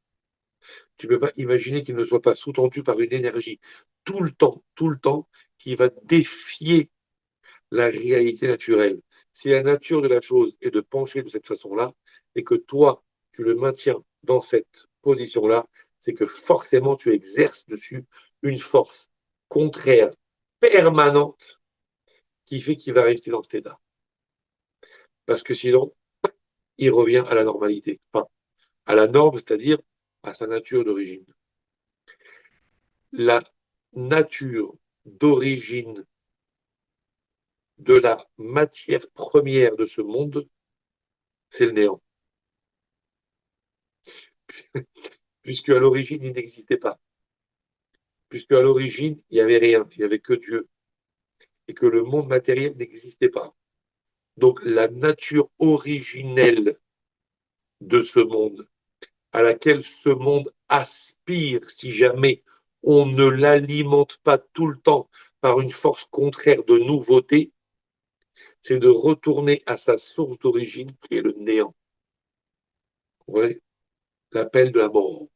tu ne peux pas imaginer qu'il ne soit pas sous-tendu par une énergie tout le temps, qui va défier la réalité naturelle. Si la nature de la chose est de pencher de cette façon-là, et que toi, tu le maintiens dans cette position-là, c'est que forcément tu exerces dessus une force contraire, permanente, qui fait qu'il va rester dans cet état. Parce que sinon, il revient à la normalité. Enfin, à la norme, c'est-à-dire à sa nature d'origine. La nature d'origine de la matière première de ce monde, c'est le néant. Puisque à l'origine, il n'existait pas. Puisque à l'origine, il n'y avait rien, il n'y avait que Dieu. Et que le monde matériel n'existait pas. Donc la nature originelle de ce monde, à laquelle ce monde aspire si jamais on ne l'alimente pas tout le temps par une force contraire de nouveauté, c'est de retourner à sa source d'origine qui est le néant. Vous voyez, l'appel de la mort.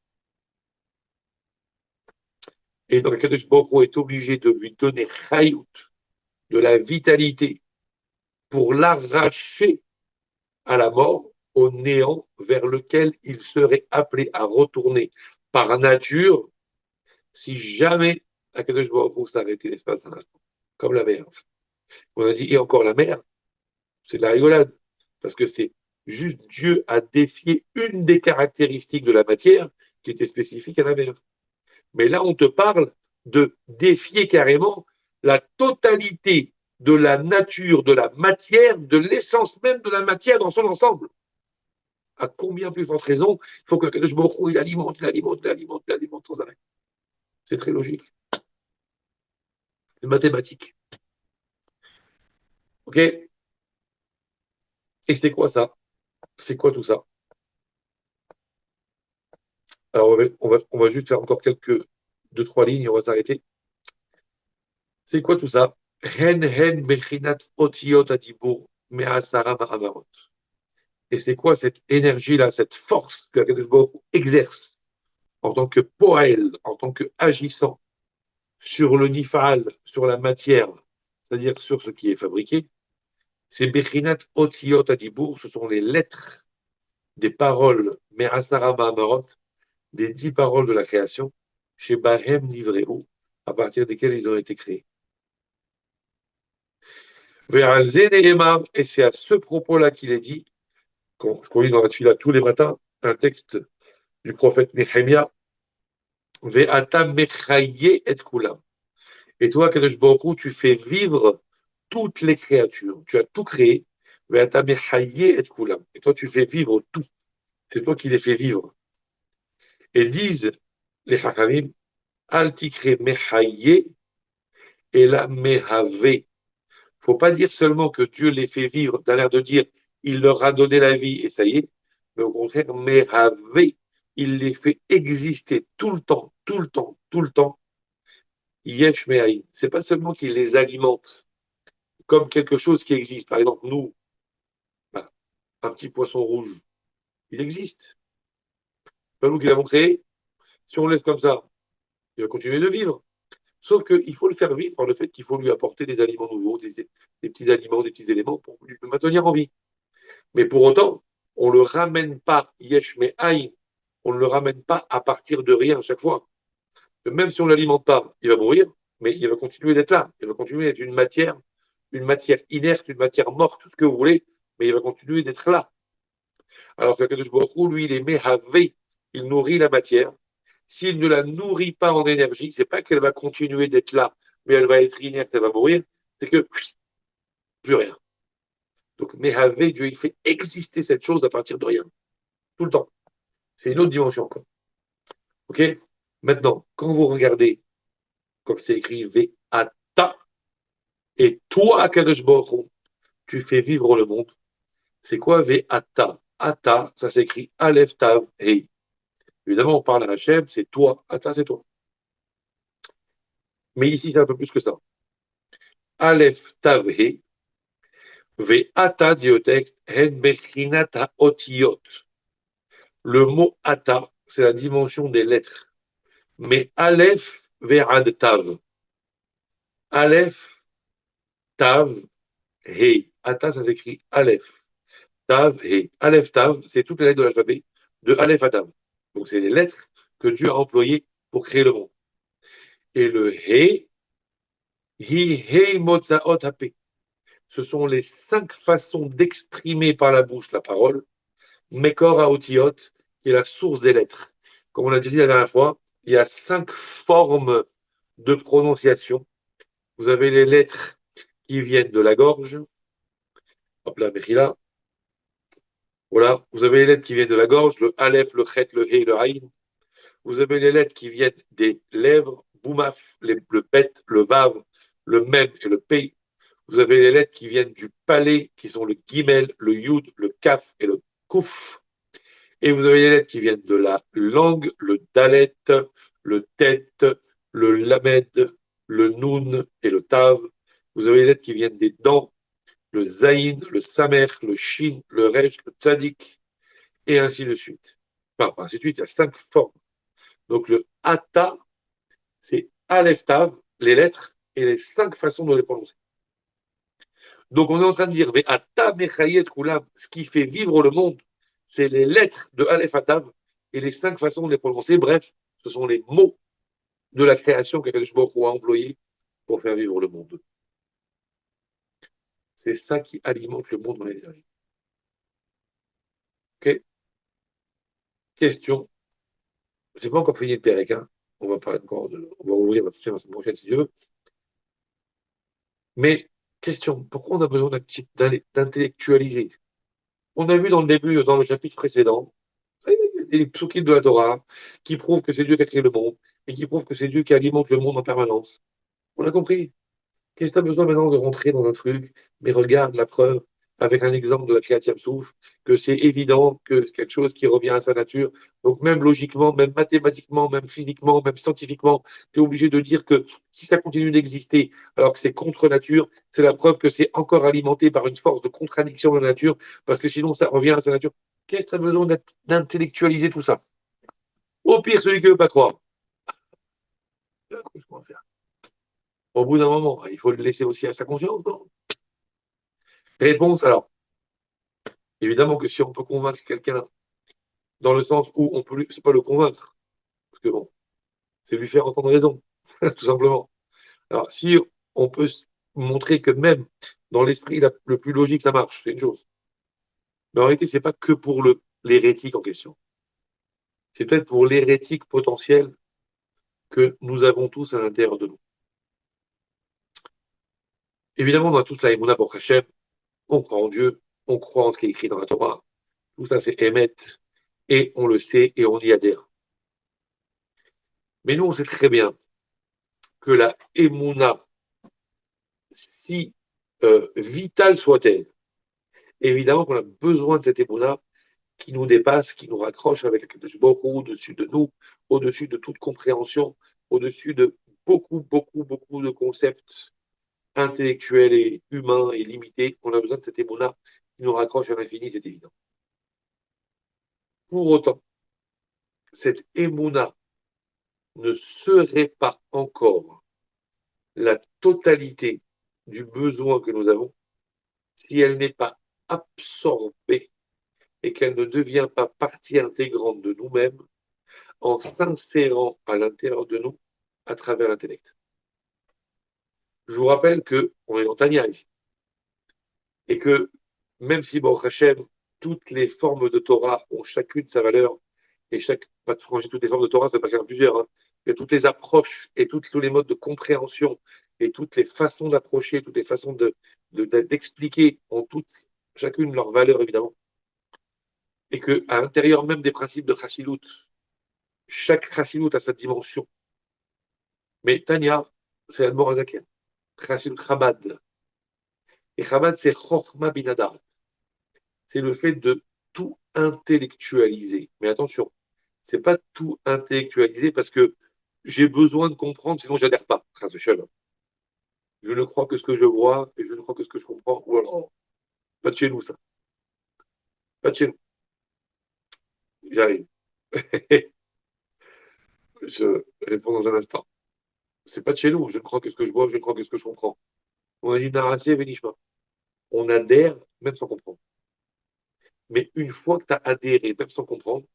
Et donc, Kadosh Baruch Hu est obligé de lui donner chayout, de la vitalité, pour l'arracher à la mort, au néant vers lequel il serait appelé à retourner par nature si jamais Akadosh Baruch Hu s'arrêtait l'espace d'un instant, comme la mer. On a dit, et encore la mer, c'est de la rigolade, parce que c'est juste Dieu a défié une des caractéristiques de la matière qui était spécifique à la mer. Mais là, on te parle de défier carrément la totalité de la nature, de la matière, de l'essence même de la matière dans son ensemble. À combien plus forte raison, il faut que Kadosh Baruch Hu, il alimente sans arrêt. C'est très logique. C'est mathématique. OK? Et c'est quoi ça? C'est quoi tout ça? Alors, on va juste faire encore deux, trois lignes et on va s'arrêter. C'est quoi tout ça? Hen hen bechinat otiyot adibur me'asara ma'amarot. Et c'est quoi cette énergie-là, cette force que Akadosh Baruch Hu exerce en tant que poël, en tant qu'agissant sur le nifal, sur la matière, c'est-à-dire sur ce qui est fabriqué, c'est Bechinat Otziot Adibour, ce sont les lettres des paroles Me'asara Ma'amarot, des 10 paroles de la création, chez Bahem Nivreu, à partir desquelles ils ont été créés. Et c'est à ce propos-là qu'il est dit, je lis dans la Tfila tous les matins, un texte du prophète Nehemia, Ve'ata mechaye et kulam. Et toi, Kadosh Baruch Hu, tu fais vivre toutes les créatures. Tu as tout créé. Ve'ata mechaye et kulam. Et toi, tu fais vivre tout. C'est toi qui les fais vivre. Et disent les Chachamim, Al tikre mechaye et la mehave. Faut pas dire seulement que Dieu les fait vivre, t'as l'air de dire, il leur a donné la vie et ça y est, mais au contraire, mehave, il les fait exister tout le temps, tout le temps, tout le temps. Yesh mehaï. C'est pas seulement qu'il les alimente comme quelque chose qui existe. Par exemple, nous, bah, un petit poisson rouge, il existe. C'est pas nous qui l'avons créé. Si on le laisse comme ça, il va continuer de vivre. Sauf qu'il faut le faire vivre par le fait qu'il faut lui apporter des aliments nouveaux, des petits aliments, des petits éléments pour lui maintenir en vie. Mais pour autant, on ne le ramène pas, yesh me aïn, on ne le ramène pas à partir de rien à chaque fois. Même si on ne l'alimente pas, il va mourir, mais il va continuer d'être là. Il va continuer d'être une matière inerte, une matière morte, tout ce que vous voulez, mais il va continuer d'être là. Alors que Kadosh Baruch Hu, lui, il est mehavé, il nourrit la matière. S'il ne la nourrit pas en énergie, c'est pas qu'elle va continuer d'être là, mais elle va être inerte, elle va mourir, c'est que plus rien. Donc, mehavé, Dieu, il fait exister cette chose à partir de rien, tout le temps. C'est une autre dimension encore. OK? Maintenant, quand vous regardez, comme c'est écrit Ve'ata, et toi, Kadosh Baruch Hu, tu fais vivre le monde. C'est quoi Ve'ata? Ata, ça s'écrit Aleph Tav Hei. Évidemment, on parle à Hachem, c'est toi. Ata, c'est toi. Mais ici, c'est un peu plus que ça. Aleph Tav Hei. Ve'ata, dit au texte, Hen Bechinata Otiyot. Le mot Ata, c'est la dimension des lettres. Mais Aleph Ve'ad Tav. Aleph Tav Hei. Ata, ça s'écrit Aleph. Tav Hei. Aleph Tav, c'est toutes les lettres de l'alphabet, de Aleph à Tav. Donc, c'est les lettres que Dieu a employées pour créer le monde. Et le Hei, Hi Hei Motzaot Hape. Ce sont les 5 façons d'exprimer par la bouche la parole. Mekor Haotiot, qui est la source des lettres. Comme on l'a dit la dernière fois, il y a 5 formes de prononciation. Vous avez les lettres qui viennent de la gorge. Hop là, Mechila. Voilà. Vous avez les lettres qui viennent de la gorge, le Aleph, le Chet, le He, le Aïn. Vous avez les lettres qui viennent des lèvres, Boumaf, le Bet, le Vav, le Mem et le Pei. Vous avez les lettres qui viennent du palais, qui sont le Gimel, le Yud, le Kaf et le Kouf. Et vous avez les lettres qui viennent de la langue, le Dalet, le Tet, le Lamed, le Nun et le Tav. Vous avez les lettres qui viennent des dents, le Zayin, le Samer, le Shin, le Resh, le Tzadik, et ainsi de suite. Enfin, ainsi de suite, il y a 5 formes. Donc le Ata, c'est Aleph Tav, les lettres, et les 5 façons de les prononcer. Donc on est en train de dire, Ve'ata mechayet kulam, ce qui fait vivre le monde, c'est les lettres de Aleph à Tav et les 5 façons de les prononcer. Bref, ce sont les mots de la création qu'Akadosh Baruch Hu a employés pour faire vivre le monde. C'est ça qui alimente le monde en énergie. Ok? Question. Je n'ai pas encore fini de Pérec, hein. On va parler encore on va ouvrir la semaine prochaine si Dieu veut. Mais question, pourquoi on a besoin d'intellectualiser? On a vu dans le début, dans le chapitre précédent, des psukim de la Torah qui prouvent que c'est Dieu qui a créé le monde et qui prouvent que c'est Dieu qui alimente le monde en permanence. On a compris. Qu'est-ce que tu as besoin maintenant de rentrer dans un truc? Mais regarde la preuve avec un exemple de la création souffle, que c'est évident que c'est quelque chose qui revient à sa nature. Donc même logiquement, même mathématiquement, même physiquement, même scientifiquement, tu es obligé de dire que si ça continue d'exister alors que c'est contre nature, c'est la preuve que c'est encore alimenté par une force de contradiction de la nature, parce que sinon ça revient à sa nature. Qu'est-ce que tu as besoin d'intellectualiser tout ça? Au pire, celui qui ne veut pas croire. Comment faire? Au bout d'un moment, il faut le laisser aussi à sa conscience, non? Réponse, alors, évidemment que si on peut convaincre quelqu'un dans le sens où on peut c'est pas le convaincre, parce que bon, c'est lui faire entendre raison, tout simplement. Alors, si on peut montrer que même dans l'esprit le plus logique, ça marche, c'est une chose. Mais en réalité, c'est pas que pour l'hérétique en question. C'est peut-être pour l'hérétique potentiel que nous avons tous à l'intérieur de nous. Évidemment, on a tous la Emouna pour Hachem, on croit en Dieu, on croit en ce qui est écrit dans la Torah, tout ça c'est émet, et on le sait et on y adhère. Mais nous, on sait très bien que la Emouna, si vitale soit-elle, évidemment qu'on a besoin de cette Emouna qui nous dépasse, qui nous raccroche avec le beaucoup au-dessus de nous, au-dessus de toute compréhension, au-dessus de beaucoup, beaucoup, beaucoup de concepts intellectuels et humains et limités. On a besoin de cette Emouna qui nous raccroche à l'infini, c'est évident. Pour autant, cette Emouna ne serait pas encore la totalité du besoin que nous avons si elle n'est pas absorbée et qu'elle ne devient pas partie intégrante de nous-mêmes en s'insérant à l'intérieur de nous à travers l'intellect. Je vous rappelle qu'on est en Tania ici et que même si, bon, Hachem, toutes les formes de Torah ont chacune sa valeur et quand je dis toutes les formes de Torah, ça pas qu'il y en a plusieurs, hein, il y a toutes les approches et tous les modes de compréhension et toutes les façons d'approcher, toutes les façons d'expliquer ont toutes chacune leur valeur évidemment et que à l'intérieur même des principes de Chassidout, chaque Chassidout a sa dimension. Mais Tania, c'est Admorazaken, Chassidout Chabad. Et Chabad, c'est Chochma Binadar. C'est le fait de tout intellectualiser. Mais attention, c'est pas tout intellectualiser parce que j'ai besoin de comprendre, sinon j'adhère pas. Je ne crois que ce que je vois et je ne crois que ce que je comprends. Voilà. Pas de chez nous, ça. Pas de chez nous. J'arrive. Je réponds dans un instant. C'est pas de chez nous. Je ne crois que ce que je vois, je ne crois que ce que je comprends. On a dit Narasé Venishma. On adhère même sans comprendre. Mais une fois que tu as adhéré, même sans comprendre,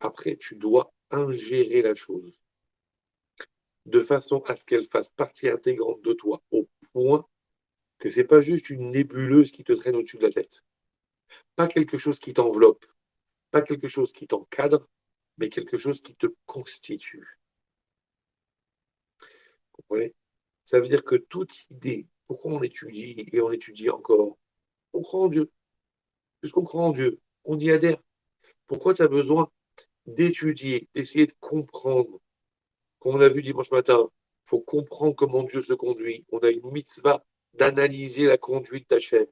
après, tu dois ingérer la chose de façon à ce qu'elle fasse partie intégrante de toi, au point que c'est pas juste une nébuleuse qui te traîne au-dessus de la tête. Pas quelque chose qui t'enveloppe, pas quelque chose qui t'encadre, mais quelque chose qui te constitue. Vous comprenez? Ça veut dire que toute idée, pourquoi on étudie et on étudie encore? On croit en Dieu. Puisqu'on croit en Dieu, on y adhère. Pourquoi tu as besoin d'étudier, d'essayer de comprendre? Comme on a vu dimanche matin, il faut comprendre comment Dieu se conduit. On a une mitzvah d'analyser la conduite d'Hachem.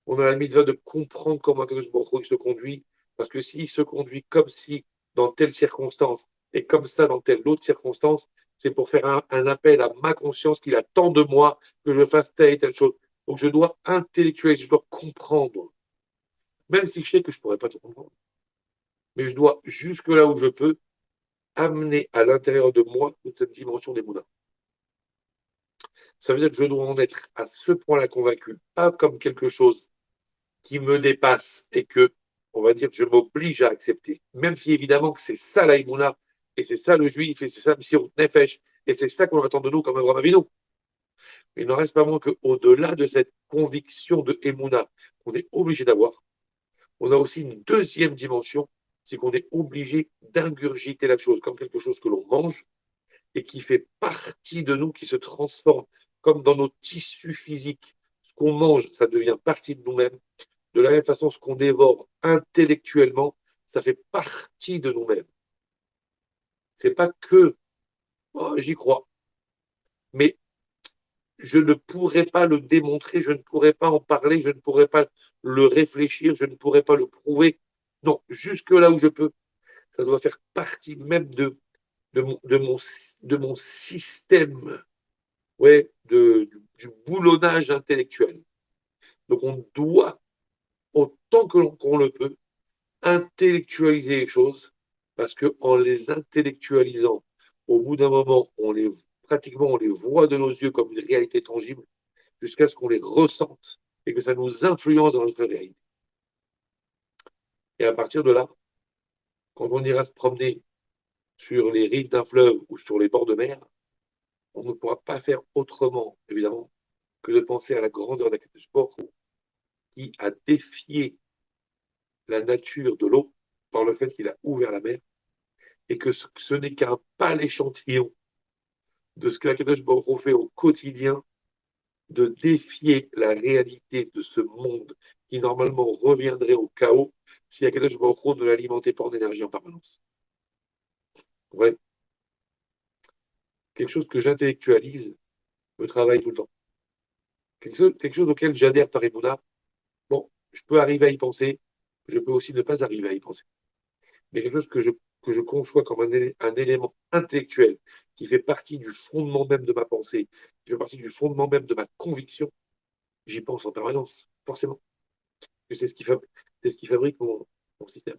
On a la mitzvah de comprendre comment Akadosh Baruch Hu se conduit, parce que s'il se conduit comme si dans telle circonstance et comme ça dans telle autre circonstance, c'est pour faire un appel à ma conscience qu'il attend de moi que je fasse telle et telle chose. Donc je dois intellectualiser, je dois comprendre, même si je sais que je ne pourrais pas tout comprendre. Mais je dois, jusque là où je peux, amener à l'intérieur de moi toute cette dimension des Bouddhas. Ça veut dire que je dois en être à ce point-là convaincu, pas comme quelque chose qui me dépasse et que, on va dire, je m'oblige à accepter. Même si évidemment que c'est ça la Emouna, et c'est ça le juif, et c'est ça le Messirut Nefesh, et c'est ça qu'on attend de nous comme Abraham Avinu. Il n'en reste pas moins qu'au-delà de cette conviction de Emouna qu'on est obligé d'avoir, on a aussi une deuxième dimension, c'est qu'on est obligé d'ingurgiter la chose comme quelque chose que l'on mange et qui fait partie de nous, qui se transforme comme dans nos tissus physiques. Ce qu'on mange, ça devient partie de nous-mêmes. De la même façon, ce qu'on dévore intellectuellement, ça fait partie de nous-mêmes. C'est pas que oh, j'y crois, mais je ne pourrais pas le démontrer, je ne pourrais pas en parler, je ne pourrais pas le réfléchir, je ne pourrais pas le prouver. Non, jusque là où je peux, ça doit faire partie même de mon système, ouais, du boulonnage intellectuel. Donc on doit, autant que qu'on le peut, intellectualiser les choses, parce qu'en les intellectualisant, au bout d'un moment, on les pratiquement on les voit de nos yeux comme une réalité tangible, jusqu'à ce qu'on les ressente et que ça nous influence dans notre réalité. Et à partir de là, quand on ira se promener sur les rives d'un fleuve ou sur les bords de mer, on ne pourra pas faire autrement, évidemment, que de penser à la grandeur d'Akadosh Baruch Hu, qui a défié la nature de l'eau par le fait qu'il a ouvert la mer, et que ce n'est qu'un pâle échantillon de ce que Akadosh Baruch Hu fait au quotidien, de défier la réalité de ce monde qui normalement reviendrait au chaos si Akadosh Baruch Hu ne l'alimentait pas en énergie en permanence. Ouais. Quelque chose que j'intellectualise, je travaille tout le temps. Quelque chose auquel j'adhère par Emouna. Bon, je peux arriver à y penser, je peux aussi ne pas arriver à y penser. Mais quelque chose que je conçois comme un élément intellectuel qui fait partie du fondement même de ma pensée, qui fait partie du fondement même de ma conviction, j'y pense en permanence, forcément. C'est ce qui fabrique mon système.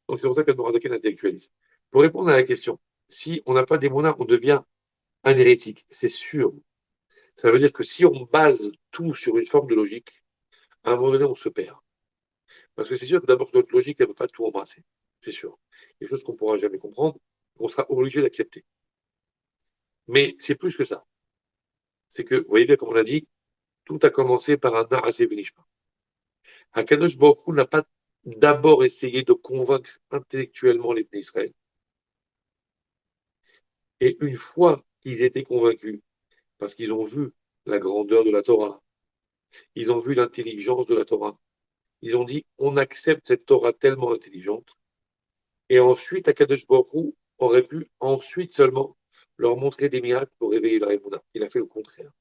Donc c'est pour ça que Norazaken intellectualise. Pour répondre à la question, si on n'a pas d'émouna, on devient un hérétique, c'est sûr. Ça veut dire que si on base tout sur une forme de logique, à un moment donné, on se perd. Parce que c'est sûr que d'abord, notre logique, elle ne peut pas tout embrasser. C'est sûr. Des choses qu'on ne pourra jamais comprendre, qu'on sera obligé d'accepter. Mais c'est plus que ça. C'est que, vous voyez bien, comme on l'a dit, tout a commencé par un Naasé Benishma. Hakadosh Baruch Hu n'a pas d'abord essayé de convaincre intellectuellement les Bnei Israël. Et une fois qu'ils étaient convaincus, parce qu'ils ont vu la grandeur de la Torah, ils ont vu l'intelligence de la Torah, ils ont dit, on accepte cette Torah tellement intelligente. Et ensuite, Akadosh Baruch Hu aurait pu ensuite seulement leur montrer des miracles pour réveiller leur émouna. Il a fait le contraire.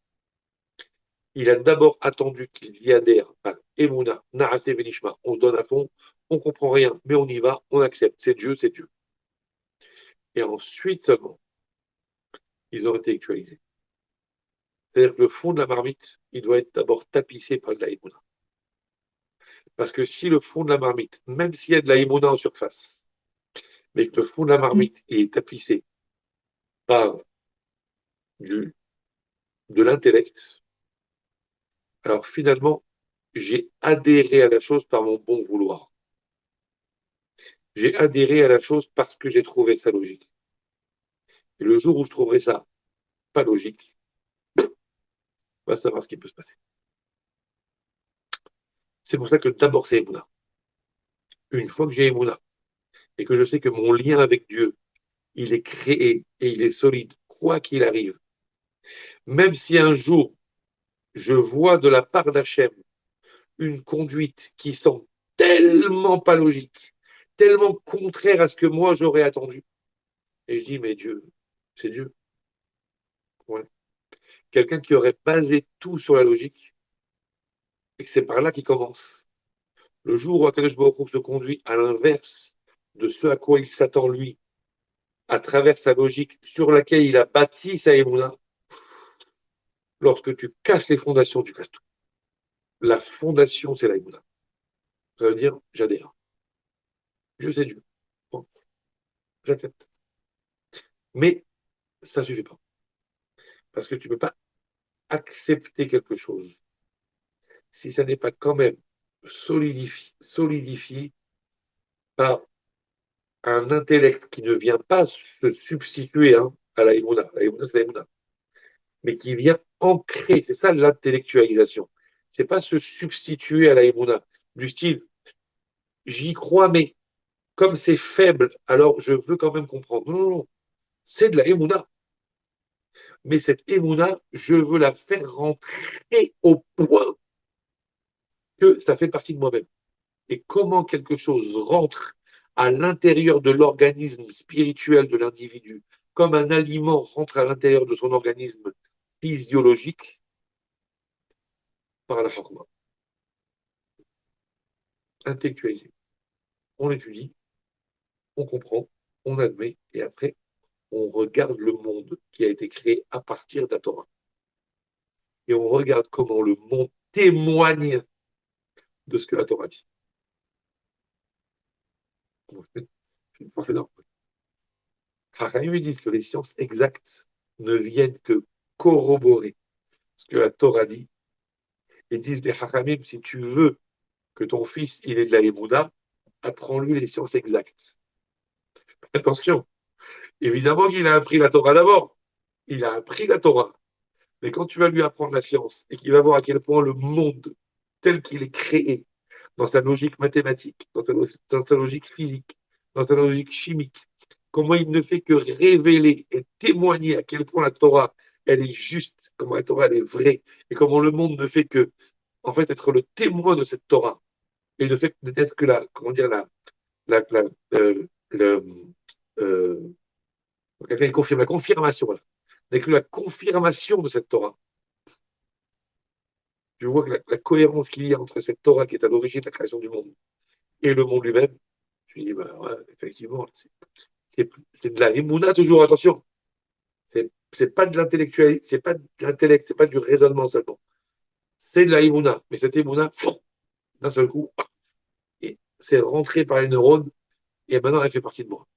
Il a d'abord attendu qu'ils y adhèrent par émouna, naase venishma. On se donne à fond, on comprend rien, mais on y va, on accepte. C'est Dieu, c'est Dieu. Et ensuite seulement, ils ont intellectualisé. C'est-à-dire que le fond de la marmite, il doit être d'abord tapissé par de la émouna. Parce que si le fond de la marmite, même s'il y a de la émouna en surface, mais que le fond de la marmite est tapissé par du, de l'intellect, alors finalement, j'ai adhéré à la chose par mon bon vouloir. J'ai adhéré à la chose parce que j'ai trouvé ça logique. Et le jour où je trouverai ça pas logique, on va savoir ce qui peut se passer. C'est pour ça que d'abord c'est Emouna. Une fois que j'ai Emouna et que je sais que mon lien avec Dieu, il est créé et il est solide, quoi qu'il arrive, même si un jour je vois de la part d'Hachem une conduite qui semble tellement pas logique, tellement contraire à ce que moi j'aurais attendu, et je dis, mais Dieu, c'est Dieu. Ouais. Quelqu'un qui aurait basé tout sur la logique, et que c'est par là qu'il commence. Le jour où Akadosh Baruch Hu se conduit à l'inverse de ce à quoi il s'attend lui, à travers sa logique sur laquelle il a bâti sa émouna, lorsque tu casses les fondations, tu casses tout. La fondation, c'est la émouna. Ça veut dire, j'adhère. Dieu, c'est Dieu. Bon, j'accepte. Mais ça ne suffit pas. Parce que tu ne peux pas accepter quelque chose si ça n'est pas quand même solidifié par un intellect qui ne vient pas se substituer à la Emouna. La Emouna, c'est la Emouna. Mais qui vient ancrer. C'est ça l'intellectualisation. C'est pas se substituer à la Emouna. Du style, j'y crois, mais comme c'est faible, alors je veux quand même comprendre. Non, non, non. C'est de la Emouna. Mais cette Emouna, je veux la faire rentrer au point que ça fait partie de moi-même. Et comment quelque chose rentre à l'intérieur de l'organisme spirituel de l'individu, comme un aliment rentre à l'intérieur de son organisme physiologique, par la Hakma. Intellectualisé. On étudie, on comprend, on admet, et après, on regarde le monde qui a été créé à partir de la Torah. Et on regarde comment le monde témoigne de ce que la Torah dit. C'est énorme. Ils disent que les sciences exactes ne viennent que corroborer ce que la Torah dit. Ils disent les Hachamim, si tu veux que ton fils il ait de la Emouna, apprends-lui les sciences exactes. Attention, évidemment qu'il a appris la Torah d'abord. Il a appris la Torah. Mais quand tu vas lui apprendre la science et qu'il va voir à quel point le monde tel qu'il est créé, dans sa logique mathématique, dans sa logique physique, dans sa logique chimique, comment il ne fait que révéler et témoigner à quel point la Torah, elle est juste, comment la Torah, elle est vraie, et comment le monde ne fait que, en fait, être le témoin de cette Torah, et ne fait d'être que la, comment dire, la, le, quelqu'un confirme la confirmation, voilà. N'est que la confirmation de cette Torah. Je vois que la cohérence qu'il y a entre cette Torah qui est à l'origine de la création du monde et le monde lui-même, je me dis, bah, ouais, effectivement, c'est de la émouna toujours, attention. C'est pas de l'intellectualité, c'est pas de l'intellect, c'est pas du raisonnement seulement. C'est de la émouna. Mais cette émouna, d'un seul coup, c'est rentré par les neurones et maintenant elle fait partie de moi.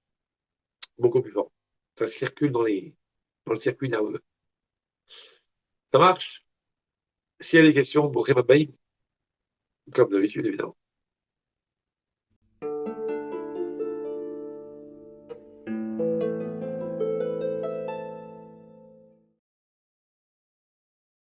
Beaucoup plus fort. Ça circule dans le circuit nerveux. Ça marche? S'il y a des questions, bon, comme d'habitude, évidemment.